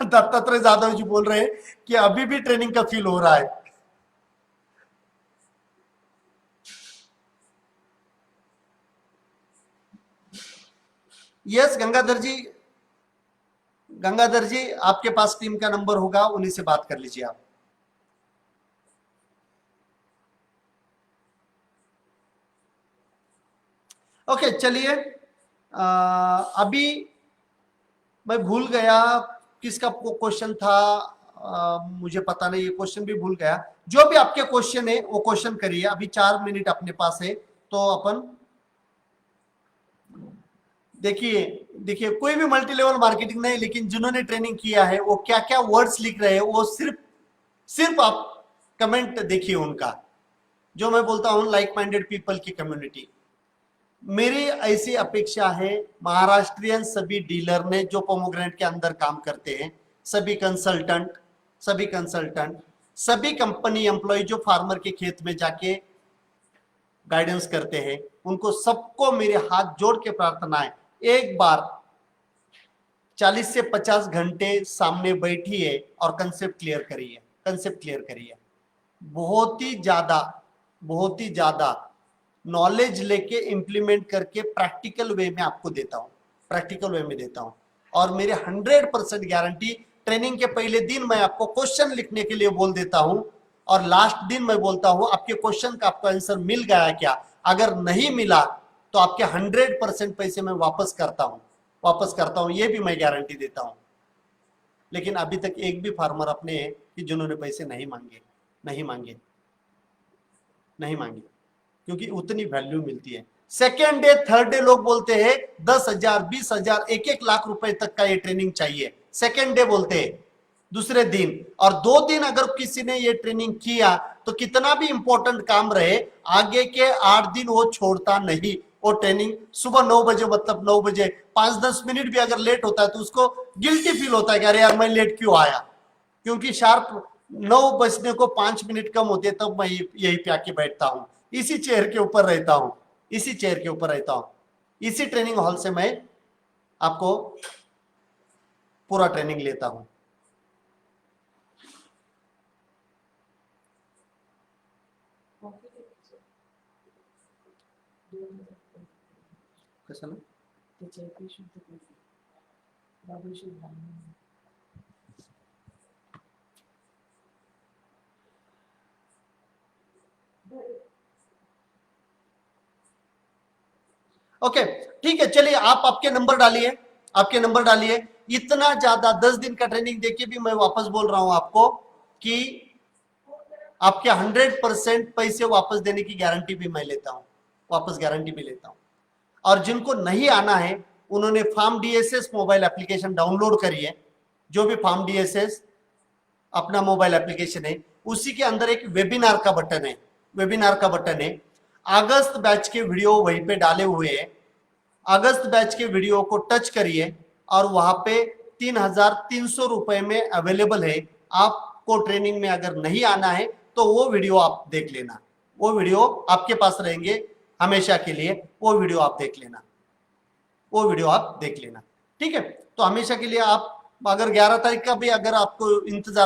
दत्तात्रेय जाधव जी बोल रहे हैं कि अभी भी ट्रेनिंग का फील हो रहा है। यस गंगाधर जी आपके पास टीम का नंबर होगा, उन्हीं से बात कर लीजिए आप। ओके चलिए, अभी मैं भूल गया किसका क्वेश्चन था, मुझे पता नहीं, ये क्वेश्चन भी भूल गया। जो भी आपके क्वेश्चन है वो क्वेश्चन करिए, अभी 4 मिनट अपने पास है, तो अपन देखिए कोई भी मल्टी लेवल मार्केटिंग नहीं, लेकिन जिन्होंने ट्रेनिंग किया है वो क्या क्या वर्ड्स लिख रहे हैं, वो सिर्फ आप कमेंट देखिए उनका, जो मैं बोलता हूं लाइक माइंडेड पीपल की कम्युनिटी। मेरी ऐसी अपेक्षा है महाराष्ट्रियन सभी डीलर ने जो पोमोग्रेनेट के अंदर काम करते हैं, सभी कंसल्टेंट, सभी कंपनी एम्प्लॉय जो फार्मर के खेत में जाके गाइडेंस करते हैं, उनको सबको मेरे हाथ जोड़ के प्रार्थना है, एक बार 40 से 50 घंटे सामने बैठिए और कंसेप्ट क्लियर करिए। बहुत ही ज्यादा नॉलेज लेके इंप्लीमेंट करके प्रैक्टिकल वे में आपको देता हूं। और मेरे 100% गारंटी, ट्रेनिंग के पहले दिन मैं आपको क्वेश्चन लिखने के लिए बोल देता हूं और लास्ट दिन मैं बोलता हूं आपके क्वेश्चन का आपको आंसर मिल गया क्या। अगर नहीं मिला तो आपके 100% पैसे मैं वापस करता हूं, ये भी मैं गारंटी देता हूं। लेकिन अभी तक एक भी फार्मर अपने कि जिन्होंने पैसे नहीं मांगे, क्योंकि उतनी वैल्यू मिलती है। सेकेंड डे थर्ड डे लोग बोलते हैं 10,000 20,000 1-1 लाख रुपए तक का ये ट्रेनिंग चाहिए, सेकेंड डे बोलते हैं। दूसरे दिन और 2 दिन अगर किसी ने ये ट्रेनिंग किया तो कितना भी इंपॉर्टेंट काम रहे, आगे के 8 दिन वो छोड़ता नहीं। वो ट्रेनिंग सुबह 9 बजे, मतलब 9 बजे 5-10 मिनट भी अगर लेट होता है तो उसको गिल्टी फील होता है कि अरे यार मैं लेट क्यों आया, क्योंकि शार्प 9 बजने को 5 मिनट कम होते तब मैं यही पे आके बैठता हूं, इसी चेयर के ऊपर रहता हूं, इसी ट्रेनिंग हॉल से मैं आपको पूरा ट्रेनिंग लेता हूं। कशाला ओके ठीक है, चलिए आप आपके नंबर डालिए। इतना ज्यादा 10 दिन का ट्रेनिंग देके भी मैं वापस बोल रहा हूं आपको कि आपके 100% पैसे वापस देने की गारंटी भी मैं लेता हूं। और जिनको नहीं आना है उन्होंने farm DSS mobile application download करिए। जो भी फार्म डीएसएस अपना मोबाइल एप्लीकेशन है, उसी के अंदर एक वेबिनार का बटन है। अगस्त बैच के वीडियो वहीं पे डाले हुए हैं। अगस्त बैच के वीडियो को टच करिए और वहां पे 3,300 रुपए में अवेलेबल है। आपको ट्रेनिंग में अगर नहीं आना है तो वो वीडियो आप देख लेना, वो वीडियो आपके पास रहेंगे हमेशा के लिए, वो वीडियो आप देख लेना, ठीक है। तो हमेशा के लिए आप अगर 11 तारीख का भी अगर आपको इंतजार